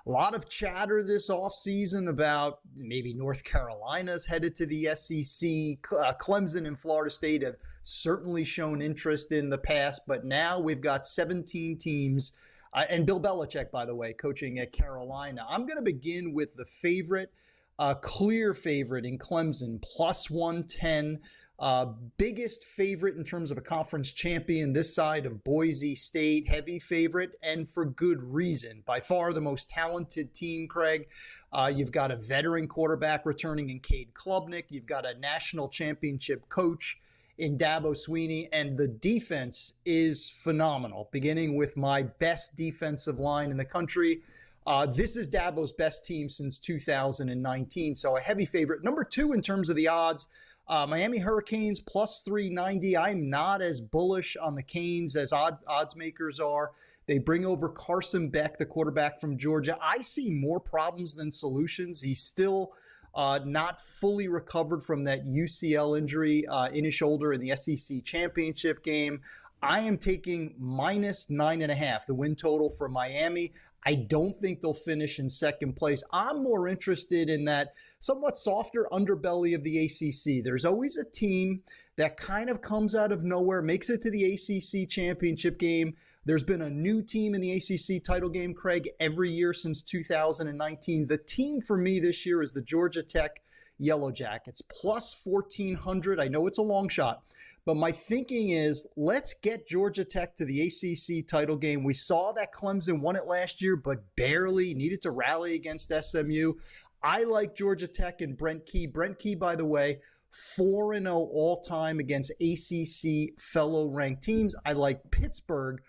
A lot of chatter this offseason about maybe North Carolina's headed to the SEC. Clemson and Florida State have certainly shown interest in the past, but now we've got 17 teams. And Bill Belichick, by the way, coaching at Carolina. I'm going to begin with the favorite, clear favorite in Clemson, plus 110. Biggest favorite in terms of a conference champion this side of Boise State, heavy favorite, and for good reason. By far the most talented team, Craig. You've got a veteran quarterback returning in Cade Klubnik. You've got a national championship coach in Dabo Swinney, and the defense is phenomenal, beginning with my best defensive line in the country. This is Dabo's best team since 2019, so a heavy favorite. Number two in terms of the odds, Miami Hurricanes plus 390. I'm not as bullish on the Canes as odds makers are. They bring over Carson Beck, the quarterback from Georgia. I see more problems than solutions. He's still not fully recovered from that UCL injury in his shoulder in the SEC championship game. I am taking minus 9.5, the win total for Miami. I don't think they'll finish in second place. I'm more interested in that somewhat softer underbelly of the ACC. There's always a team that kind of comes out of nowhere, makes it to the ACC championship game. There's been a new team in the ACC title game, Craig, every year since 2019. The team for me this year is the Georgia Tech Yellow Jackets, plus 1,400. I know it's a long shot, but my thinking is let's get Georgia Tech to the ACC title game. We saw that Clemson won it last year, but barely needed to rally against SMU. I like Georgia Tech and Brent Key. Brent Key, by the way, 4-0 all-time against ACC fellow ranked teams. I like Pittsburgh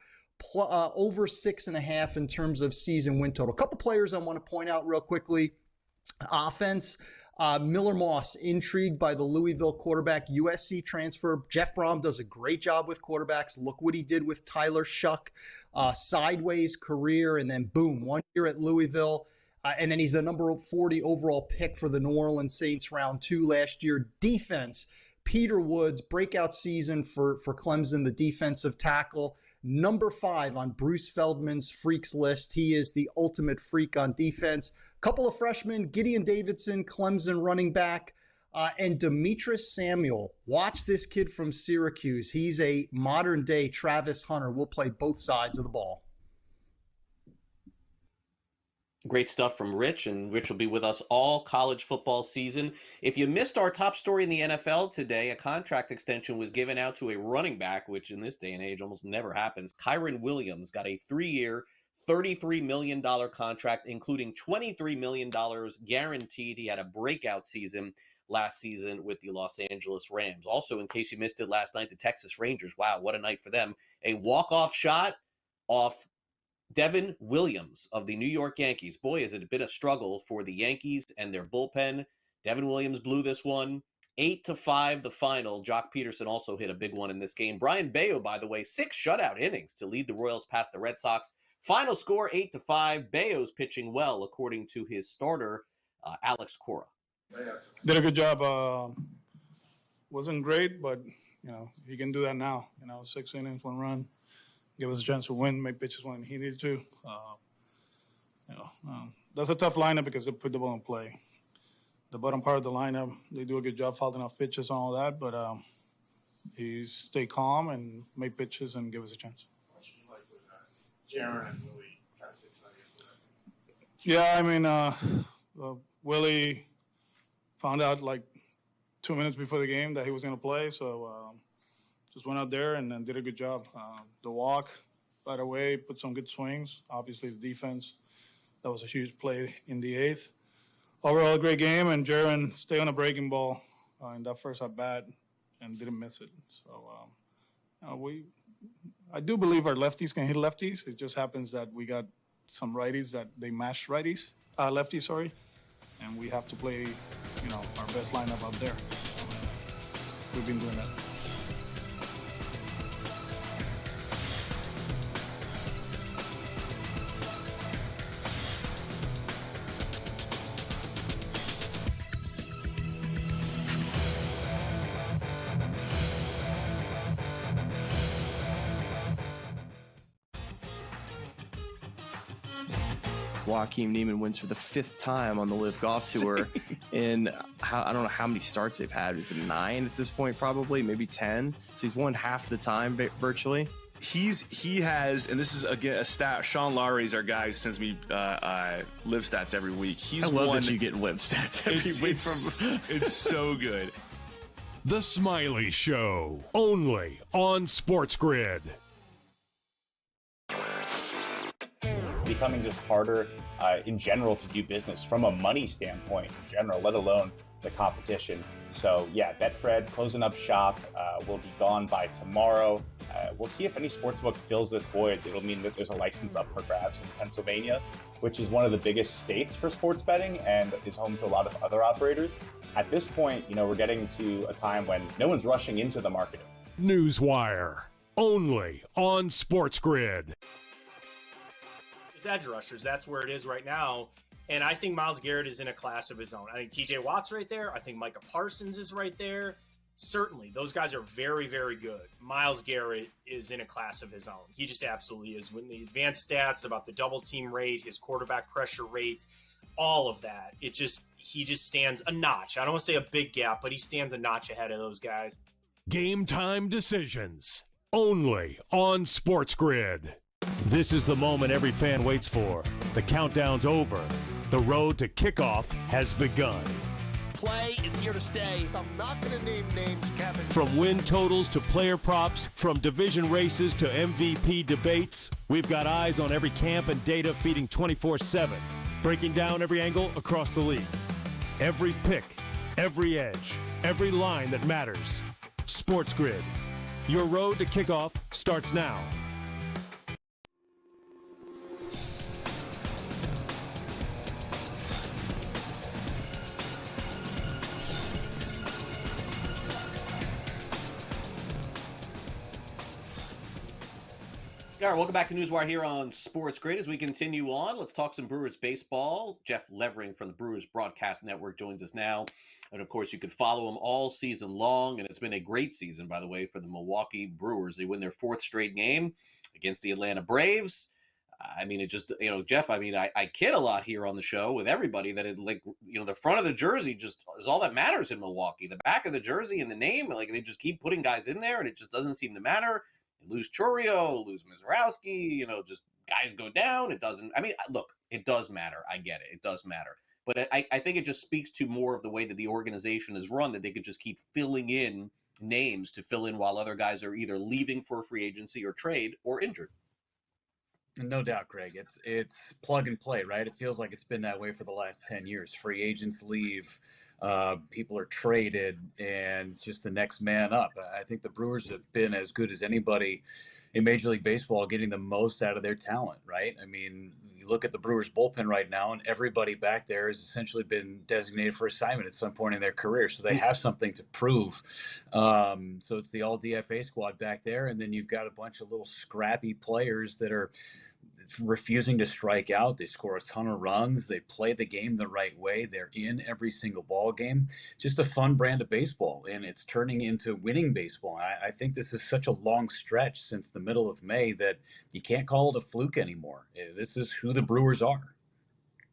over 6.5 in terms of season win total. A couple players I want to point out real quickly. Offense, Miller Moss, intrigued by the Louisville quarterback, USC transfer. Jeff Brom does a great job with quarterbacks. Look what he did with Tyler Shuck. Sideways career, and then boom, 1 year at Louisville. And then he's the number 40 overall pick for the New Orleans Saints round 2 last year. Defense, Peter Woods, breakout season for Clemson, the defensive tackle. Number 5 on Bruce Feldman's freaks list. He is the ultimate freak on defense. Couple of freshmen, Gideon Davidson, Clemson running back, and Demetrius Samuel. Watch this kid from Syracuse. He's a modern-day Travis Hunter. Will play both sides of the ball. Great stuff from Rich, and Rich will be with us all college football season. If you missed our top story in the NFL today, a contract extension was given out to a running back, which in this day and age almost never happens. Kyren Williams got a 3-year, $33 million contract, including $23 million guaranteed. He had a breakout season last season with the Los Angeles Rams. Also, in case you missed it last night, the Texas Rangers, wow, what a night for them. A walk-off shot off Devin Williams of the New York Yankees. Boy, has it been a struggle for the Yankees and their bullpen. Devin Williams blew this one. 8-5 the final. Jock Peterson also hit a big one in this game. Brian Bayo, by the way, 6 shutout innings to lead the Royals past the Red Sox. Final score 8-5. Bayo's pitching well, according to his starter, Alex Cora. Did a good job. Wasn't great, but he can do that now. 6 innings, 1 run. Give us a chance to win, make pitches when he needed to. That's a tough lineup because they put the ball in play. The bottom part of the lineup, they do a good job fouling off pitches and all that, but he stay calm and make pitches and give us a chance. Jaron and Willie practice, I guess. Yeah, Willie found out like 2 minutes before the game that he was going to play, so just went out there and then did a good job. The walk, right away, put some good swings. Obviously, the defense, that was a huge play in the 8th. Overall, a great game, and Jaron stayed on a breaking ball in that first at-bat and didn't miss it. So I do believe our lefties can hit lefties. It just happens that we got some righties that they mash lefties, and we have to play, our best lineup out there. We've been doing that. Joaquin Niemann wins for the 5th time on the Live Golf Tour. And I don't know how many starts they've had. Is it 9 at this point? Probably, maybe 10. So he's won half the time virtually. He has, and this is again a stat. Sean Lowry is our guy who sends me live stats every week. I love that you get live stats every week it's so good. The Smiley Show, only on SportsGrid. Becoming just harder in general to do business from a money standpoint in general, let alone the competition. So yeah, Betfred closing up shop will be gone by tomorrow. We'll see if any sportsbook fills this void. It'll mean that there's a license up for grabs in Pennsylvania, which is one of the biggest states for sports betting and is home to a lot of other operators. At this point, we're getting to a time when no one's rushing into the market. NewsWire, only on SportsGrid. It's edge rushers. That's where it is right now. And I think Myles Garrett is in a class of his own. I think TJ Watt's right there. I think Micah Parsons is right there. Certainly, those guys are very, very good. Myles Garrett is in a class of his own. He just absolutely is. When the advanced stats about the double team rate, his quarterback pressure rate, all of that, he just stands a notch. I don't want to say a big gap, but he stands a notch ahead of those guys. Game time decisions, only on SportsGrid. This is the moment every fan waits for. The countdown's over. The road to kickoff has begun. Play is here to stay. I'm not going to name names, Kevin. From win totals to player props, from division races to MVP debates, we've got eyes on every camp and data feeding 24/7, breaking down every angle across the league. Every pick, every edge, every line that matters. SportsGrid. Your road to kickoff starts now. All right, welcome back to NewsWire here on SportsGrid. As we continue on, let's talk some Brewers baseball. Jeff Levering from the Brewers Broadcast Network joins us now. And, of course, you can follow him all season long. And it's been a great season, by the way, for the Milwaukee Brewers. They win their 4th straight game against the Atlanta Braves. I mean, it just, Jeff, I kid a lot here on the show with everybody that the front of the jersey just is all that matters in Milwaukee. The back of the jersey and the name, they just keep putting guys in there and it just doesn't seem to matter. You lose Chourio, lose Mizorowski, just guys go down. It doesn't, look, it does matter. I get it. It does matter. But I think it just speaks to more of the way that the organization is run, that they could just keep filling in names to fill in while other guys are either leaving for free agency or trade or injured. No doubt, Craig. It's plug and play, right? It feels like it's been that way for the last 10 years. Free agents leave, people are traded, and it's just the next man up. I think the Brewers have been as good as anybody in Major League Baseball getting the most out of their talent, right? I mean, you look at the Brewers bullpen right now, and everybody back there has essentially been designated for assignment at some point in their career. So they have something to prove. So it's the all DFA squad back there. And then you've got a bunch of little scrappy players that are refusing to strike out. They score a ton of runs. They play the game the right way. They're in every single ball game. Just a fun brand of baseball, and it's turning into winning baseball. I think this is such a long stretch since the middle of May that you can't call it a fluke anymore. This is who the Brewers are.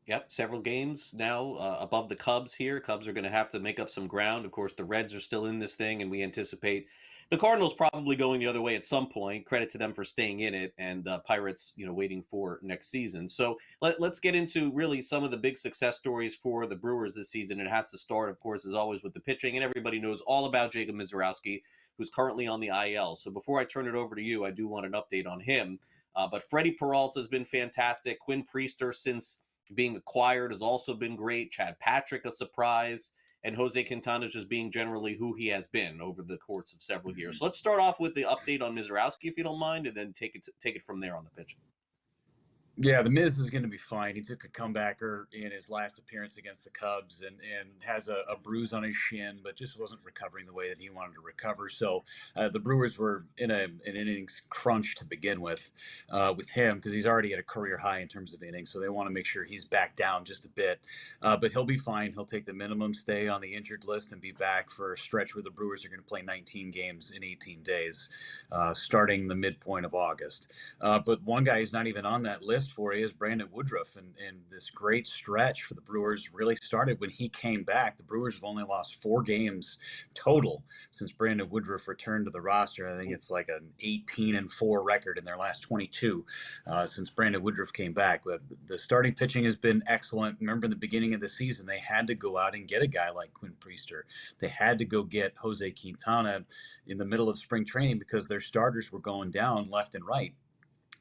Yep, several games now above the Cubs here. Cubs are going to have to make up some ground. Of course, the Reds are still in this thing, and we anticipate the Cardinals probably going the other way at some point. Credit to them for staying in it, and Pirates, waiting for next season. So let's get into really some of the big success stories for the Brewers this season. It has to start, of course, as always, with the pitching, and everybody knows all about Jacob Mizorowski, who's currently on the IL. So before I turn it over to you, I do want an update on him. But Freddie Peralta has been fantastic. Quinn Priester, since being acquired, has also been great. Chad Patrick, a surprise. And Jose Quintana just being generally who he has been over the course of several years. So let's start off with the update on Mizorowski, if you don't mind, and then take it from there on the pitch. Yeah, the Miz is going to be fine. He took a comebacker in his last appearance against the Cubs and has a bruise on his shin, but just wasn't recovering the way that he wanted to recover. So the Brewers were in an innings crunch to begin with him, because he's already at a career high in terms of innings. So they want to make sure he's back down just a bit. But he'll be fine. He'll take the minimum stay on the injured list and be back for a stretch where the Brewers are going to play 19 games in 18 days, starting the midpoint of August. But one guy who's not even on that list list for you is Brandon Woodruff, and this great stretch for the Brewers really started when he came back. The Brewers have only lost 4 games total since Brandon Woodruff returned to the roster. I think it's like an 18-4 record in their last 22 since Brandon Woodruff came back. But the starting pitching has been excellent. Remember, in the beginning of the season, they had to go out and get a guy like Quinn Priester. They had to go get Jose Quintana in the middle of spring training because their starters were going down left and right.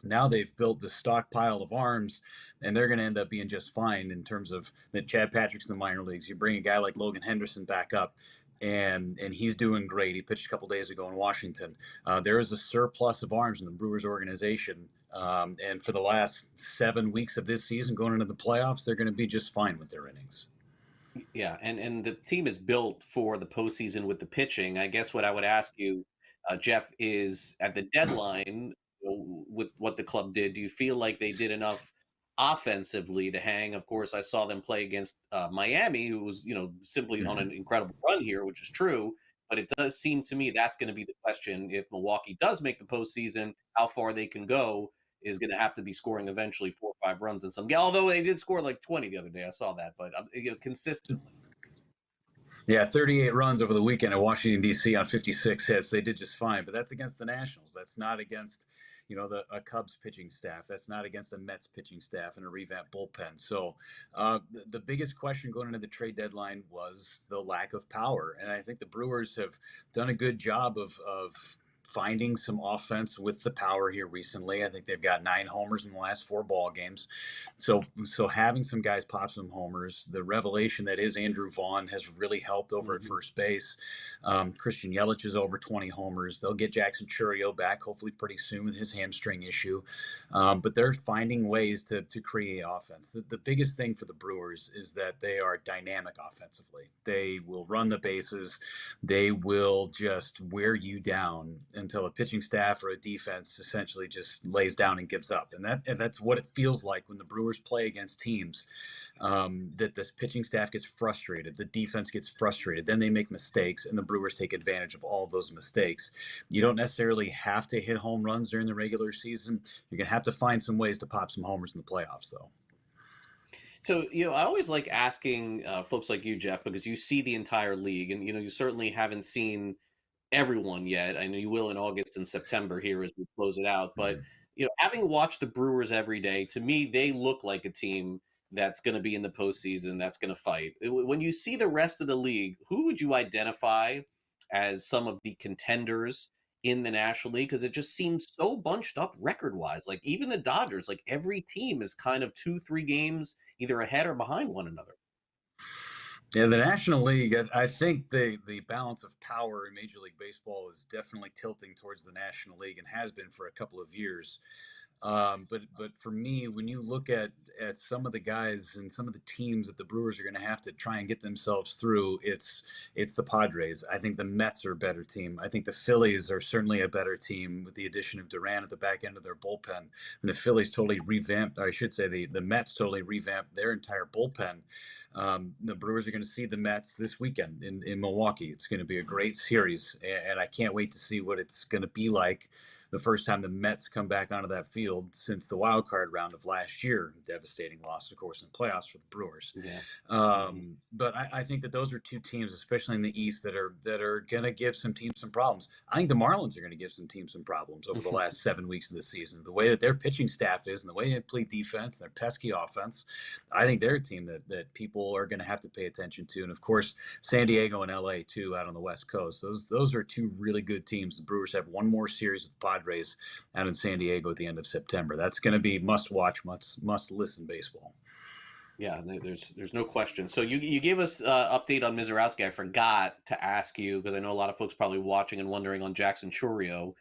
Now they've built this stockpile of arms, and they're going to end up being just fine in terms of that. Chad Patrick's in the minor leagues. You bring a guy like Logan Henderson back up, and he's doing great. He pitched a couple days ago in Washington. There is a surplus of arms in the Brewers organization, and for the last 7 weeks of this season, going into the playoffs, they're going to be just fine with their innings. Yeah, and the team is built for the postseason with the pitching. I guess what I would ask you, Jeff, is at the deadline, with what the club did, do you feel like they did enough offensively to hang? Of course, I saw them play against Miami, who was, simply on an incredible run here, which is true. But it does seem to me that's going to be the question. If Milwaukee does make the postseason, how far they can go is going to have to be scoring eventually 4 or 5 runs in some game. Although they did score like 20 the other day, I saw that, but consistently. Yeah, 38 runs over the weekend at Washington, D.C. on 56 hits. They did just fine, but that's against the Nationals. That's not against, a Cubs pitching staff. That's not against a Mets pitching staff and a revamped bullpen. So the biggest question going into the trade deadline was the lack of power. And I think the Brewers have done a good job of finding some offense with the power here recently. I think they've got 9 homers in the last 4 ball games. So having some guys pop some homers, the revelation that is Andrew Vaughn has really helped over at first base. Christian Yelich is over 20 homers. They'll get Jackson Chourio back hopefully pretty soon with his hamstring issue. But they're finding ways to create offense. The biggest thing for the Brewers is that they are dynamic offensively. They will run the bases. They will just wear you down until a pitching staff or a defense essentially just lays down and gives up. And that's what it feels like when the Brewers play against teams, that this pitching staff gets frustrated, the defense gets frustrated, then they make mistakes, and the Brewers take advantage of all of those mistakes. You don't necessarily have to hit home runs during the regular season. You're going to have to find some ways to pop some homers in the playoffs, though. So, I always like asking folks like you, Jeff, because you see the entire league, and, you certainly haven't seen everyone yet. I know you will in August and September here as we close it out. But, having watched the Brewers every day, to me, they look like a team that's going to be in the postseason, that's going to fight. When you see the rest of the league, who would you identify as some of the contenders in the National League? Because it just seems so bunched up record-wise. Like even the Dodgers, like every team is kind of 2-3 games either ahead or behind one another. Yeah, the National League, I think the balance of power in Major League Baseball is definitely tilting towards the National League and has been for a couple of years. But for me, when you look at some of the guys and some of the teams that the Brewers are going to have to try and get themselves through, it's the Padres. I think the Mets are a better team. I think the Phillies are certainly a better team with the addition of Duran at the back end of their bullpen. And the Phillies totally revamped, or I should say the Mets totally revamped their entire bullpen. The Brewers are going to see the Mets this weekend in Milwaukee. It's going to be a great series, and I can't wait to see what it's going to be like the first time the Mets come back onto that field since the wild card round of last year. Devastating loss, of course, in the playoffs for the Brewers. Yeah. But I think that those are two teams, especially in the East, that are going to give some teams some problems. I think the Marlins are going to give some teams some problems over the last 7 weeks of the season. The way that their pitching staff is and the way they play defense, their pesky offense, I think they're a team that people are going to have to pay attention to. And, of course, San Diego and L.A., too, out on the West Coast. Those are two really good teams. The Brewers have one more series with the Padres out in San Diego at the end of September. That's going to be must-watch, must-listen baseball. Yeah, there's no question. So you gave us update on Mizorowski. I forgot to ask you, because I know a lot of folks probably watching and wondering on Jackson Chourio,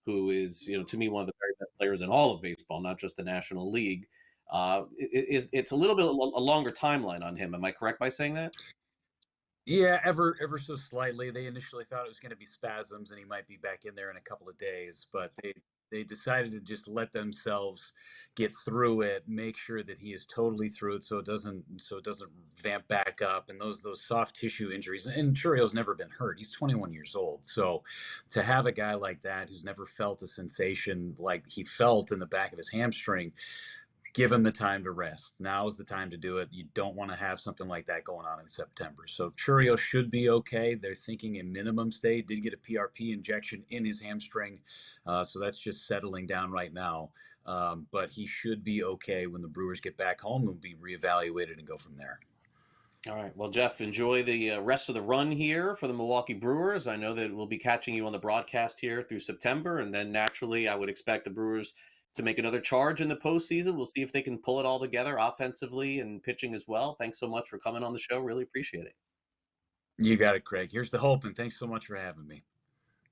who is, to me, one of the very best players in all of baseball, not just the National League. It's a little bit a longer timeline on him. Am I correct by saying that? Yeah, ever so slightly. They initially thought it was going to be spasms and he might be back in there in a couple of days, but they decided to just let themselves get through it, make sure that he is totally through it, so it doesn't vamp back up. And those soft tissue injuries. And Chourio's never been hurt. He's 21 years old, so to have a guy like that who's never felt a sensation like he felt in the back of his hamstring, give him the time to rest. Now is the time to do it. You don't want to have something like that going on in September. So Churio should be okay. They're thinking a minimum stay. Did get a PRP injection in his hamstring. So that's just settling down right now. But he should be okay when the Brewers get back home and be reevaluated and go from there. All right. Well, Jeff, enjoy the rest of the run here for the Milwaukee Brewers. I know that we'll be catching you on the broadcast here through September, and then naturally I would expect the Brewers to make another charge in the postseason. We'll see if they can pull it all together offensively and pitching as well. Thanks so much for coming on the show. Really appreciate it. You got it, Craig. Here's the hope, and thanks so much for having me.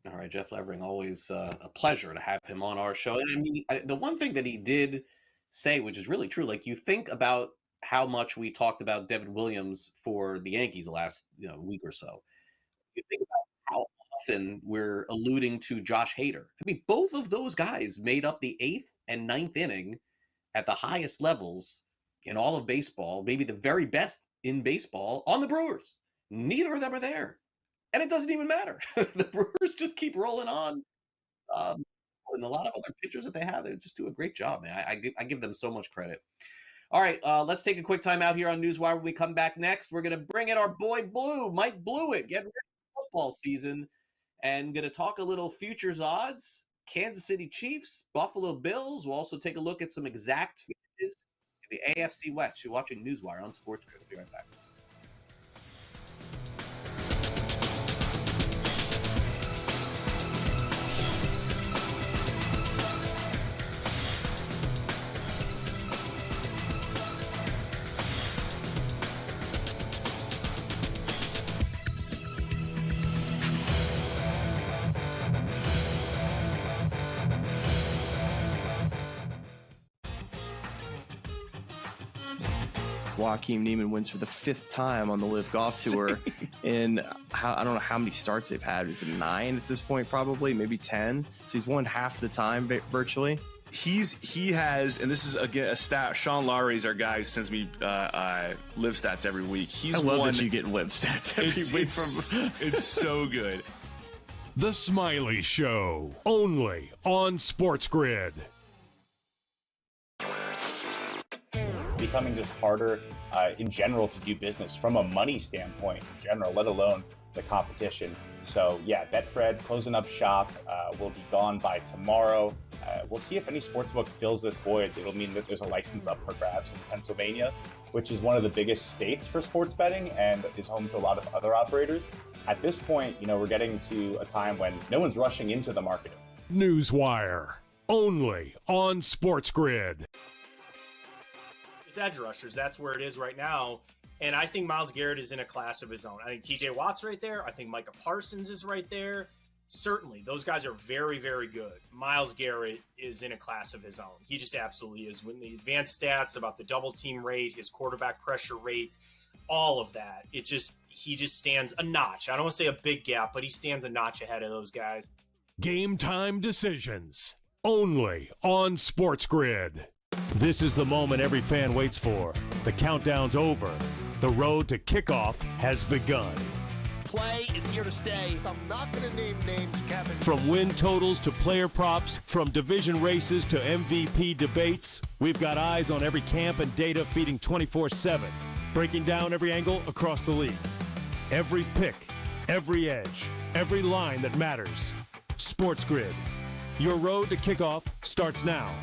All right, Jeff Levering, always a pleasure to have him on our show. And I mean, the one thing that he did say, which is really true, like you think about how much we talked about Devin Williams for the Yankees the last week or so. You think about how often we're alluding to Josh Hader. I mean, both of those guys made up the 8th and 9th inning at the highest levels in all of baseball, maybe the very best in baseball on the Brewers. Neither of them are there. And it doesn't even matter. The Brewers just keep rolling on. And a lot of other pitchers that they have, they just do a great job, man. I give them so much credit. All right, let's take a quick time out here on NewsWire. When we come back next, we're going to bring in our boy Blue, Mike Blewett, getting ready for football season, and going to talk a little futures odds, Kansas City Chiefs, Buffalo Bills. We'll also take a look at some exact fixtures in the AFC West. You're watching NewsWire on SportsGrid. We'll be right back. Joaquin Neiman wins for the 5th time on the Live Golf Tour. And I don't know how many starts they've had. Is it 9 at this point? Probably, maybe 10. So he's won half the time virtually. He has, and this is again a stat. Sean Lowry's our guy who sends me live stats every week. I love that you get live stats every week from. It's so good. The Smiley Show, only on SportsGrid. Becoming just harder in general to do business from a money standpoint in general, let alone the competition. So yeah, Betfred closing up shop will be gone by tomorrow. We'll see if any sportsbook fills this void. It'll mean that there's a license up for grabs in Pennsylvania, which is one of the biggest states for sports betting and is home to a lot of other operators. At this point, we're getting to a time when no one's rushing into the market. NewsWire, only on SportsGrid. It's edge rushers. That's where it is right now. And I think Myles Garrett is in a class of his own. I think TJ Watt's right there. I think Micah Parsons is right there. Certainly, those guys are very, very good. Myles Garrett is in a class of his own. He just absolutely is. When the advanced stats about the double team rate, his quarterback pressure rate, all of that, he just stands a notch. I don't want to say a big gap, but he stands a notch ahead of those guys. Game time decisions, only on SportsGrid. This is the moment every fan waits for. The countdown's over. The road to kickoff has begun. Play is here to stay. I'm not going to name names, Kevin. From win totals to player props, from division races to MVP debates, we've got eyes on every camp and data feeding 24/7, breaking down every angle across the league. Every pick, every edge, every line that matters. SportsGrid. Your road to kickoff starts now.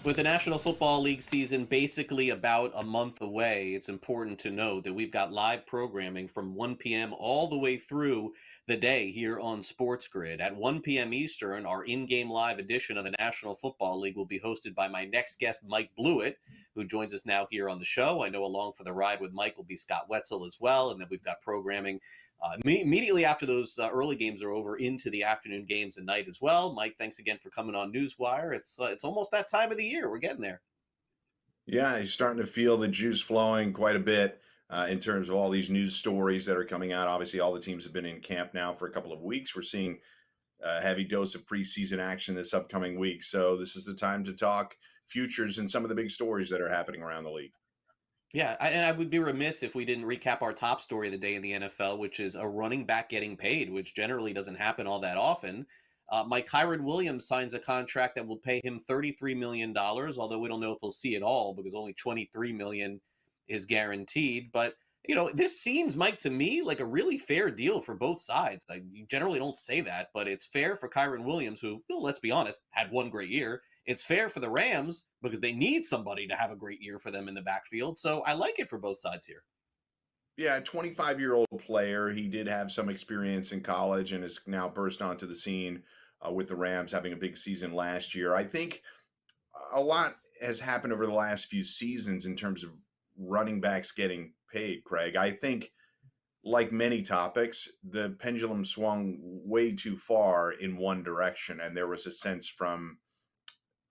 With the National Football League season basically about a month away, it's important to note that we've got live programming from 1 p.m. all the way through the day here on SportsGrid. At 1 p.m. Eastern, our in-game live edition of the National Football League will be hosted by my next guest, Mike Blewett, who joins us now here on the show. I know along for the ride with Mike will be Scott Wetzel as well, and then we've got programming immediately after those early games are over into the afternoon games at night as well. Mike, thanks again for coming on NewsWire. It's almost that time of the year. We're getting there. Yeah, you're starting to feel the juice flowing quite a bit in terms of all these news stories that are coming out. Obviously, all the teams have been in camp now for a couple of weeks. We're seeing a heavy dose of preseason action this upcoming week. So this is the time to talk futures and some of the big stories that are happening around the league. Yeah, and I would be remiss if we didn't recap our top story of the day in the NFL, which is a running back getting paid, which generally doesn't happen all that often. Mike Kyron Williams signs a contract that will pay him $33 million, although we don't know if he'll see it all because only $23 million is guaranteed. But, this seems, Mike, to me like a really fair deal for both sides. You generally don't say that, but it's fair for Kyron Williams, who, let's be honest, had one great year. It's fair for the Rams because they need somebody to have a great year for them in the backfield. So I like it for both sides here. Yeah, 25-year-old player. He did have some experience in college and has now burst onto the scene with the Rams, having a big season last year. I think a lot has happened over the last few seasons in terms of running backs getting paid, Craig. I think, like many topics, the pendulum swung way too far in one direction, and there was a sense from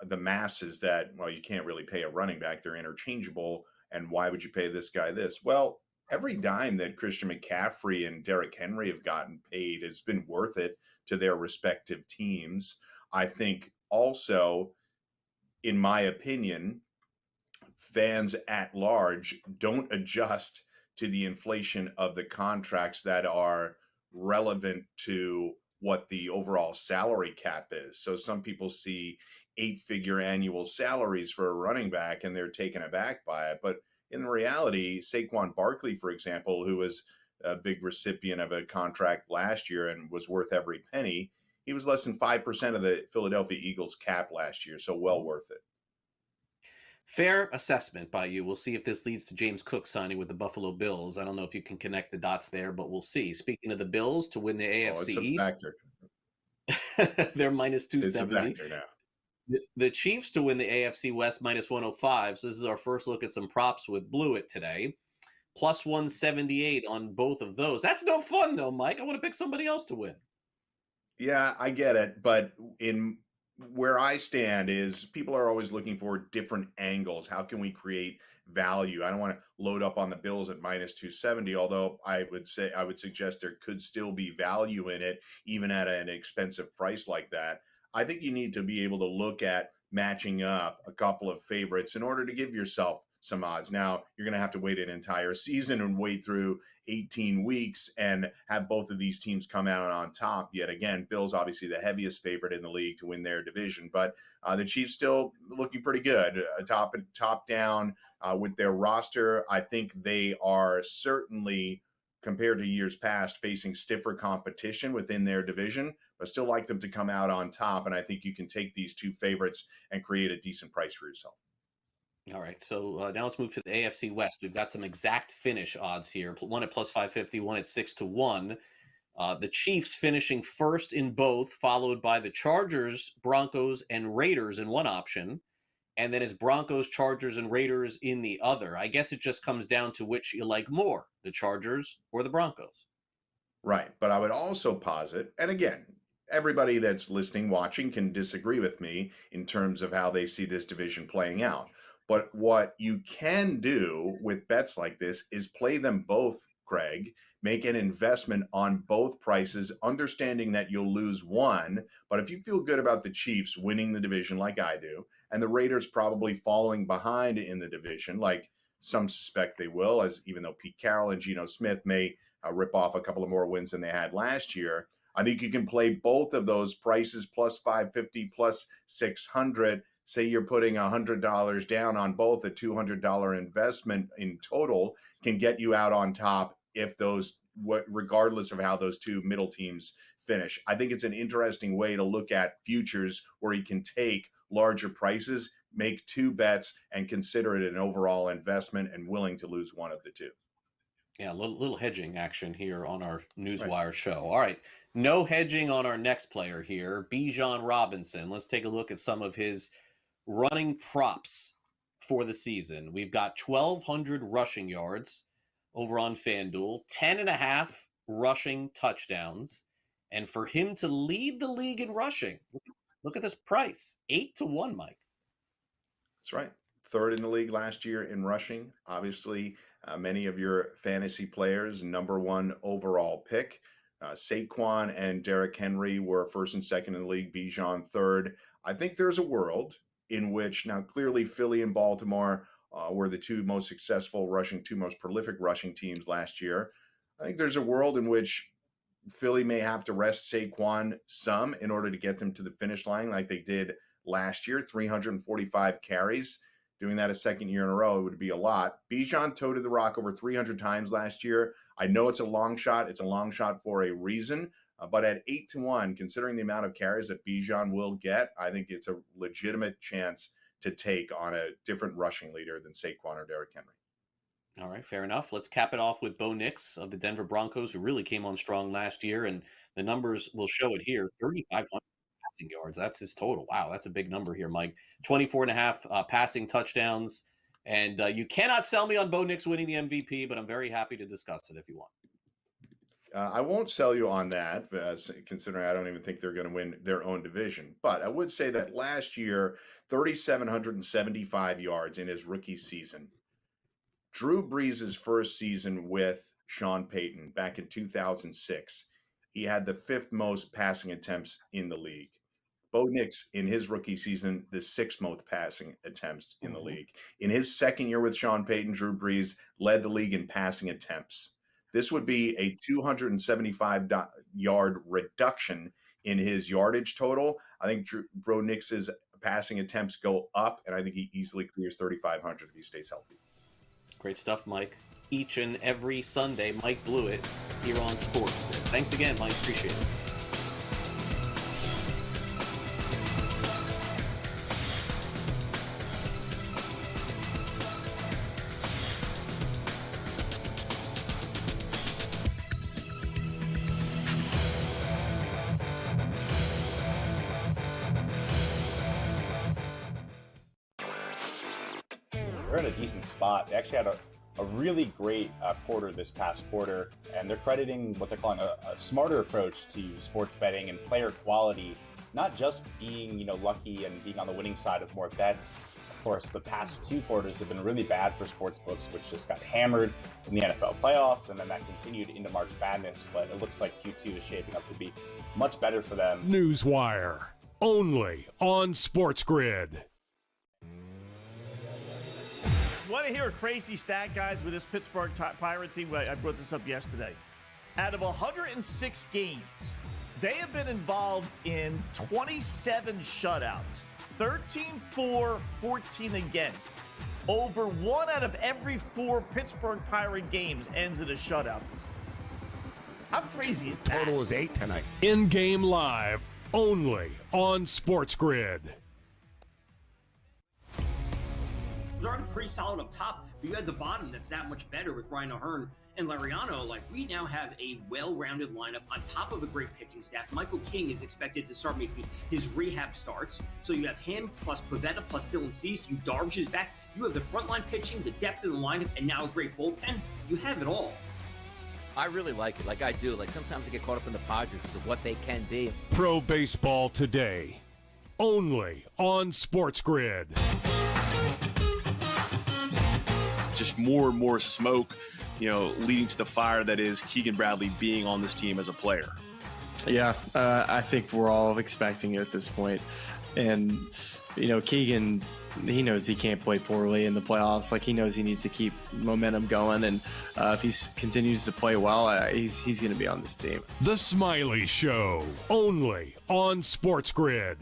the masses that, well, you can't really pay a running back. They're interchangeable. And why would you pay this guy this? Well, every dime that Christian McCaffrey and Derrick Henry have gotten paid has been worth it to their respective teams. I think also, in my opinion, fans at large don't adjust to the inflation of the contracts that are relevant to what the overall salary cap is. So some people see 8-figure annual salaries for a running back and they're taken aback by it. But in reality, Saquon Barkley, for example, who was a big recipient of a contract last year and was worth every penny, he was less than 5% of the Philadelphia Eagles cap last year. So well worth it. Fair assessment by you. We'll see if this leads to James Cook signing with the Buffalo Bills. I don't know if you can connect the dots there, but we'll see. Speaking of the Bills to win the AFC East, they're minus 270. It's a factor now. The Chiefs to win the AFC West minus 105. So this is our first look at some props with Blewett today. Plus 178 on both of those. That's no fun though, Mike. I want to pick somebody else to win. Yeah, I get it. But in where I stand is people are always looking for different angles. How can we create value? I don't want to load up on the Bills at minus 270, although I would suggest there could still be value in it, even at an expensive price like that. I think you need to be able to look at matching up a couple of favorites in order to give yourself some odds. Now, you're going to have to wait an entire season and wait through 18 weeks and have both of these teams come out on top. Yet again, Bills obviously the heaviest favorite in the league to win their division, but the Chiefs still looking pretty good, top down with their roster. I think they are certainly, compared to years past, facing stiffer competition within their division, but still like them to come out on top. And I think you can take these two favorites and create a decent price for yourself. All right, so now let's move to the AFC West. We've got some exact finish odds here. One at plus 550, one at 6-1. The Chiefs finishing first in both, followed by the Chargers, Broncos, and Raiders in one option. And then it's Broncos, Chargers, and Raiders in the other. I guess it just comes down to which you like more, the Chargers or the Broncos. Right, but I would also posit, and again, everybody that's listening, watching can disagree with me in terms of how they see this division playing out. But what you can do with bets like this is play them both, Craig, make an investment on both prices, understanding that you'll lose one. But if you feel good about the Chiefs winning the division like I do, and the Raiders probably falling behind in the division, like some suspect they will, as even though Pete Carroll and Geno Smith may rip off a couple of more wins than they had last year, I think you can play both of those prices, plus 550, plus 600. Say you're putting $100 down on both, a $200 investment in total can get you out on top if those, regardless of how those two middle teams finish. I think it's an interesting way to look at futures where you can take larger prices, make two bets, and consider it an overall investment and willing to lose one of the two. Yeah, a little hedging action here on our NewsWire show. All right, no hedging on our next player here, Bijan Robinson. Let's take a look at some of his running props for the season. We've got 1,200 rushing yards over on FanDuel, 10.5 rushing touchdowns, and for him to lead the league in rushing, look at this price, 8-1, Mike. That's right. Third in the league last year in rushing. Obviously, many of your fantasy players, number one overall pick. Saquon and Derrick Henry were first and second in the league, Bijan third. I think there's a world in which now clearly Philly and Baltimore were the two most successful two most prolific rushing teams last year. I think there's a world in which Philly may have to rest Saquon some in order to get them to the finish line like they did last year, 345 carries. Doing that a second year in a row, it would be a lot. Bijan toted the rock over 300 times last year. I know it's a long shot. It's a long shot for a reason. But at 8-1, considering the amount of carries that Bijan will get, I think it's a legitimate chance to take on a different rushing leader than Saquon or Derrick Henry. All right, fair enough. Let's cap it off with Bo Nix of the Denver Broncos, who really came on strong last year, and the numbers will show it here. 3,500 passing yards. That's his total. Wow, that's a big number here, Mike. 24.5 passing touchdowns. And you cannot sell me on Bo Nix winning the MVP, but I'm very happy to discuss it if you want. I won't sell you on that, considering I don't even think they're going to win their own division. But I would say that last year, 3,775 yards in his rookie season. Drew Brees' first season with Sean Payton back in 2006, he had the 5th most passing attempts in the league. Bo Nix, in his rookie season, the 6th most passing attempts in the league. In his second year with Sean Payton, Drew Brees led the league in passing attempts. This would be a 275-yard reduction in his yardage total. I think Bo Nix's passing attempts go up, and I think he easily clears 3,500 if he stays healthy. Great stuff, Mike. Each and every Sunday, Mike Blewett here on Sports. Thanks again, Mike. Appreciate it. They're in a decent spot. They actually had a really great quarter this past quarter, and they're crediting what they're calling a smarter approach to sports betting and player quality, not just being lucky and being on the winning side of more bets. Of course, the past 2 quarters have been really bad for sports books, which just got hammered in the NFL playoffs, and then that continued into March Madness. But it looks like Q2 is shaping up to be much better for them. NewsWire, only on SportsGrid. Want to hear a crazy stat, guys, with this Pittsburgh Pirate team? I brought this up yesterday. Out of 106 games, they have been involved in 27 shutouts, 13-4, 14 against. Over 1 out of every 4 Pittsburgh Pirate games ends in a shutout. How crazy is that? Total is 8 tonight. In-game live, only on SportsGrid. It was already pretty solid up top, but you had the bottom that's that much better with Ryan O'Hearn and Lariano. Like, we now have a well-rounded lineup on top of a great pitching staff. Michael King is expected to start making his rehab starts. So you have him plus Pivetta plus Dylan Cease. You Darvish is back. You have the frontline pitching, the depth in the lineup, and now a great bullpen. You have it all. I really like it. Like I do. Like sometimes I get caught up in the Padres because of what they can be. Pro Baseball Today, only on SportsGrid. Just more and more smoke, leading to the fire that is Keegan Bradley being on this team as a player. Yeah, I think we're all expecting it at this point. And, Keegan, he knows he can't play poorly in the playoffs. Like, he knows he needs to keep momentum going. And if he continues to play well, he's going to be on this team. The Smiley Show, only on SportsGrid.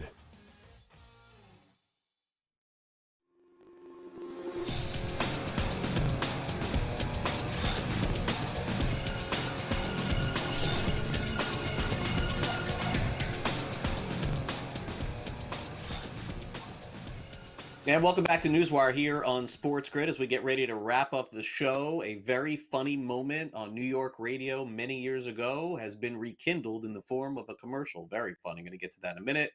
And welcome back to NewsWire here on SportsGrid as we get ready to wrap up the show. A very funny moment on New York radio many years ago has been rekindled in the form of a commercial. Very funny. I'm going to get to that in a minute.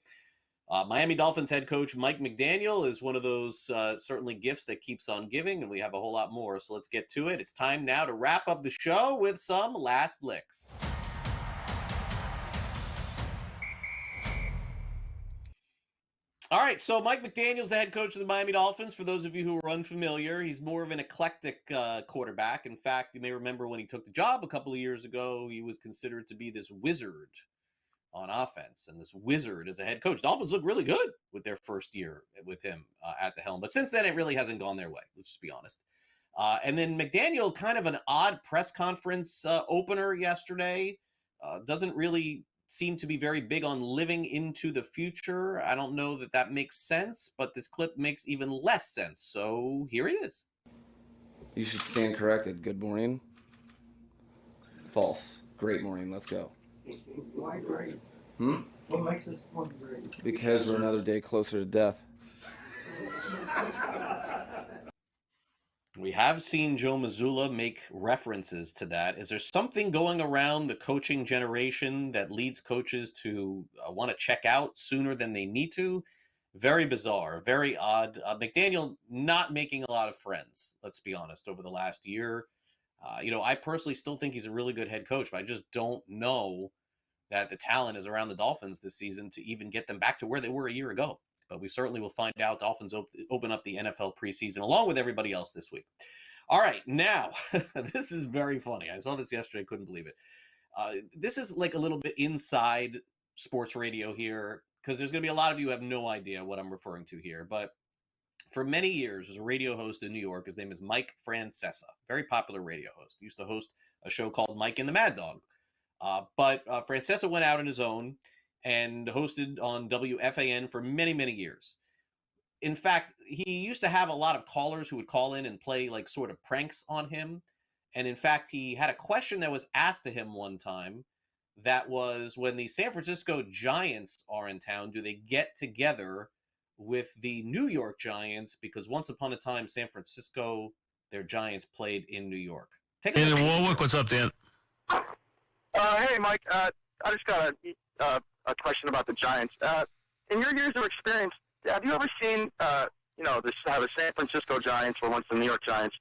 Miami Dolphins head coach Mike McDaniel is one of those certainly gifts that keeps on giving, and we have a whole lot more. So let's get to it. It's time now to wrap up the show with some last licks. All right, so Mike McDaniel's the head coach of the Miami Dolphins. For those of you who are unfamiliar, he's more of an eclectic quarterback. In fact, you may remember when he took the job a couple of years ago, he was considered to be this wizard on offense and this wizard as a head coach. Dolphins look really good with their first year with him at the helm. But since then, it really hasn't gone their way. Let's just be honest. And then McDaniel, kind of an odd press conference opener yesterday. Doesn't really seem to be very big on living into the future. I don't know that that makes sense, but this clip makes even less sense. So here it is. You should stand corrected. Good morning. False. Great morning. Let's go. Why great? What makes this one great? Because we're another day closer to death. We have seen Joe Mazzulla make references to that. Is there something going around the coaching generation that leads coaches to want to check out sooner than they need to? Very bizarre, very odd. McDaniel not making a lot of friends, let's be honest, over the last year. I personally still think he's a really good head coach, but I just don't know that the talent is around the Dolphins this season to even get them back to where they were a year ago. But we certainly will find out. Dolphins open up the NFL preseason along with everybody else this week. All right, now, this is very funny. I saw this yesterday, couldn't believe it. This is like a little bit inside sports radio here, because there's going to be a lot of you who have no idea what I'm referring to here. But for many years, there's a radio host in New York. His name is Mike Francesa, very popular radio host. He used to host a show called Mike and the Mad Dog. But Francesa went out on his own and hosted on WFAN for many, many years. In fact, he used to have a lot of callers who would call in and play like sort of pranks on him. And in fact, he had a question that was asked to him one time that was, when the San Francisco Giants are in town, do they get together with the New York Giants? Because once upon a time, San Francisco, their Giants played in New York. Hey, Warwick, what's up, Dan? Hey, Mike. I just got a question about the Giants. In your years of experience, have you ever seen, how the San Francisco Giants were once the New York Giants?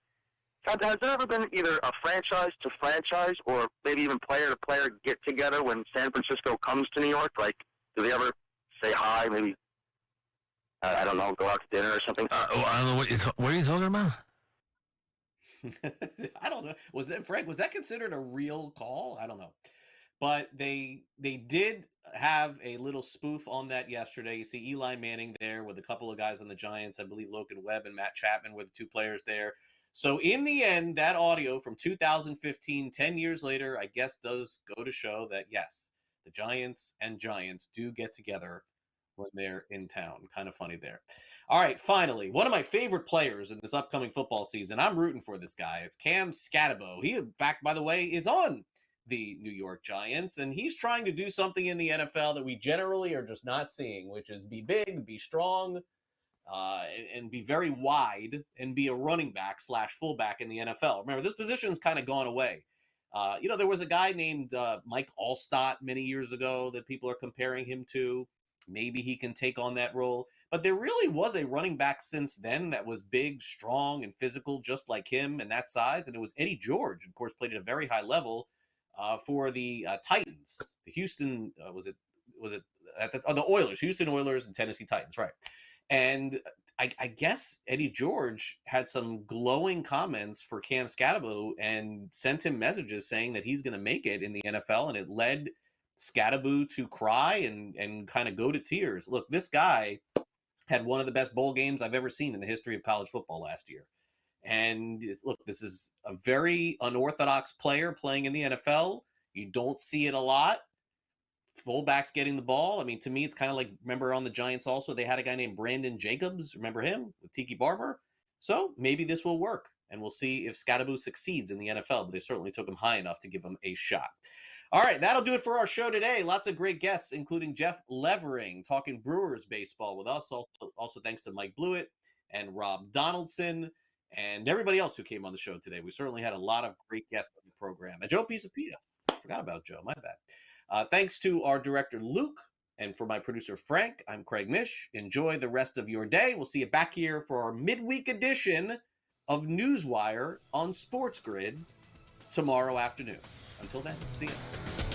Has there ever been either a franchise to franchise or maybe even player to player get together when San Francisco comes to New York? Like, do they ever say hi? Maybe, I don't know, go out to dinner or something? I don't know what are you talking about? I don't know. Was that considered a real call? I don't know. But they did have a little spoof on that yesterday. You see Eli Manning there with a couple of guys on the Giants. I believe Logan Webb and Matt Chapman were the two players there. So in the end, that audio from 2015, 10 years later, I guess does go to show that, yes, the Giants and Giants do get together when they're in town. Kind of funny there. All right, finally, one of my favorite players in this upcoming football season. I'm rooting for this guy. It's Cam Scatabo. He, in fact, by the way, is on the New York Giants, and he's trying to do something in the NFL that we generally are just not seeing, which is be big, be strong, and be very wide, and be a running back / fullback in the NFL. Remember, this position's kind of gone away. There was a guy named Mike Allstott many years ago that people are comparing him to. Maybe he can take on that role. But there really was a running back since then that was big, strong, and physical, just like him, and that size. And it was Eddie George, of course, played at a very high level for the Titans. The Houston, the Oilers, Houston Oilers and Tennessee Titans, right. And I guess Eddie George had some glowing comments for Cam Scatabo and sent him messages saying that he's going to make it in the NFL, and it led Scatabo to cry and kind of go to tears. Look, this guy had one of the best bowl games I've ever seen in the history of college football last year. And look, this is a very unorthodox player playing in the NFL. You don't see it a lot. Fullbacks getting the ball. I mean, to me, it's kind of like, remember on the Giants also, they had a guy named Brandon Jacobs. Remember him with Tiki Barber? So maybe this will work, and we'll see if Scatabo succeeds in the NFL, but they certainly took him high enough to give him a shot. All right, that'll do it for our show today. Lots of great guests, including Jeff Levering, talking Brewers baseball with us. Also thanks to Mike Blewett and Rob Donaldson and everybody else who came on the show today. We certainly had a lot of great guests on the program. And Joe Pisapia. Forgot about Joe, my bad. Thanks to our director, Luke, and for my producer, Frank. I'm Craig Mish. Enjoy the rest of your day. We'll see you back here for our midweek edition of NewsWire on SportsGrid tomorrow afternoon. Until then, see you.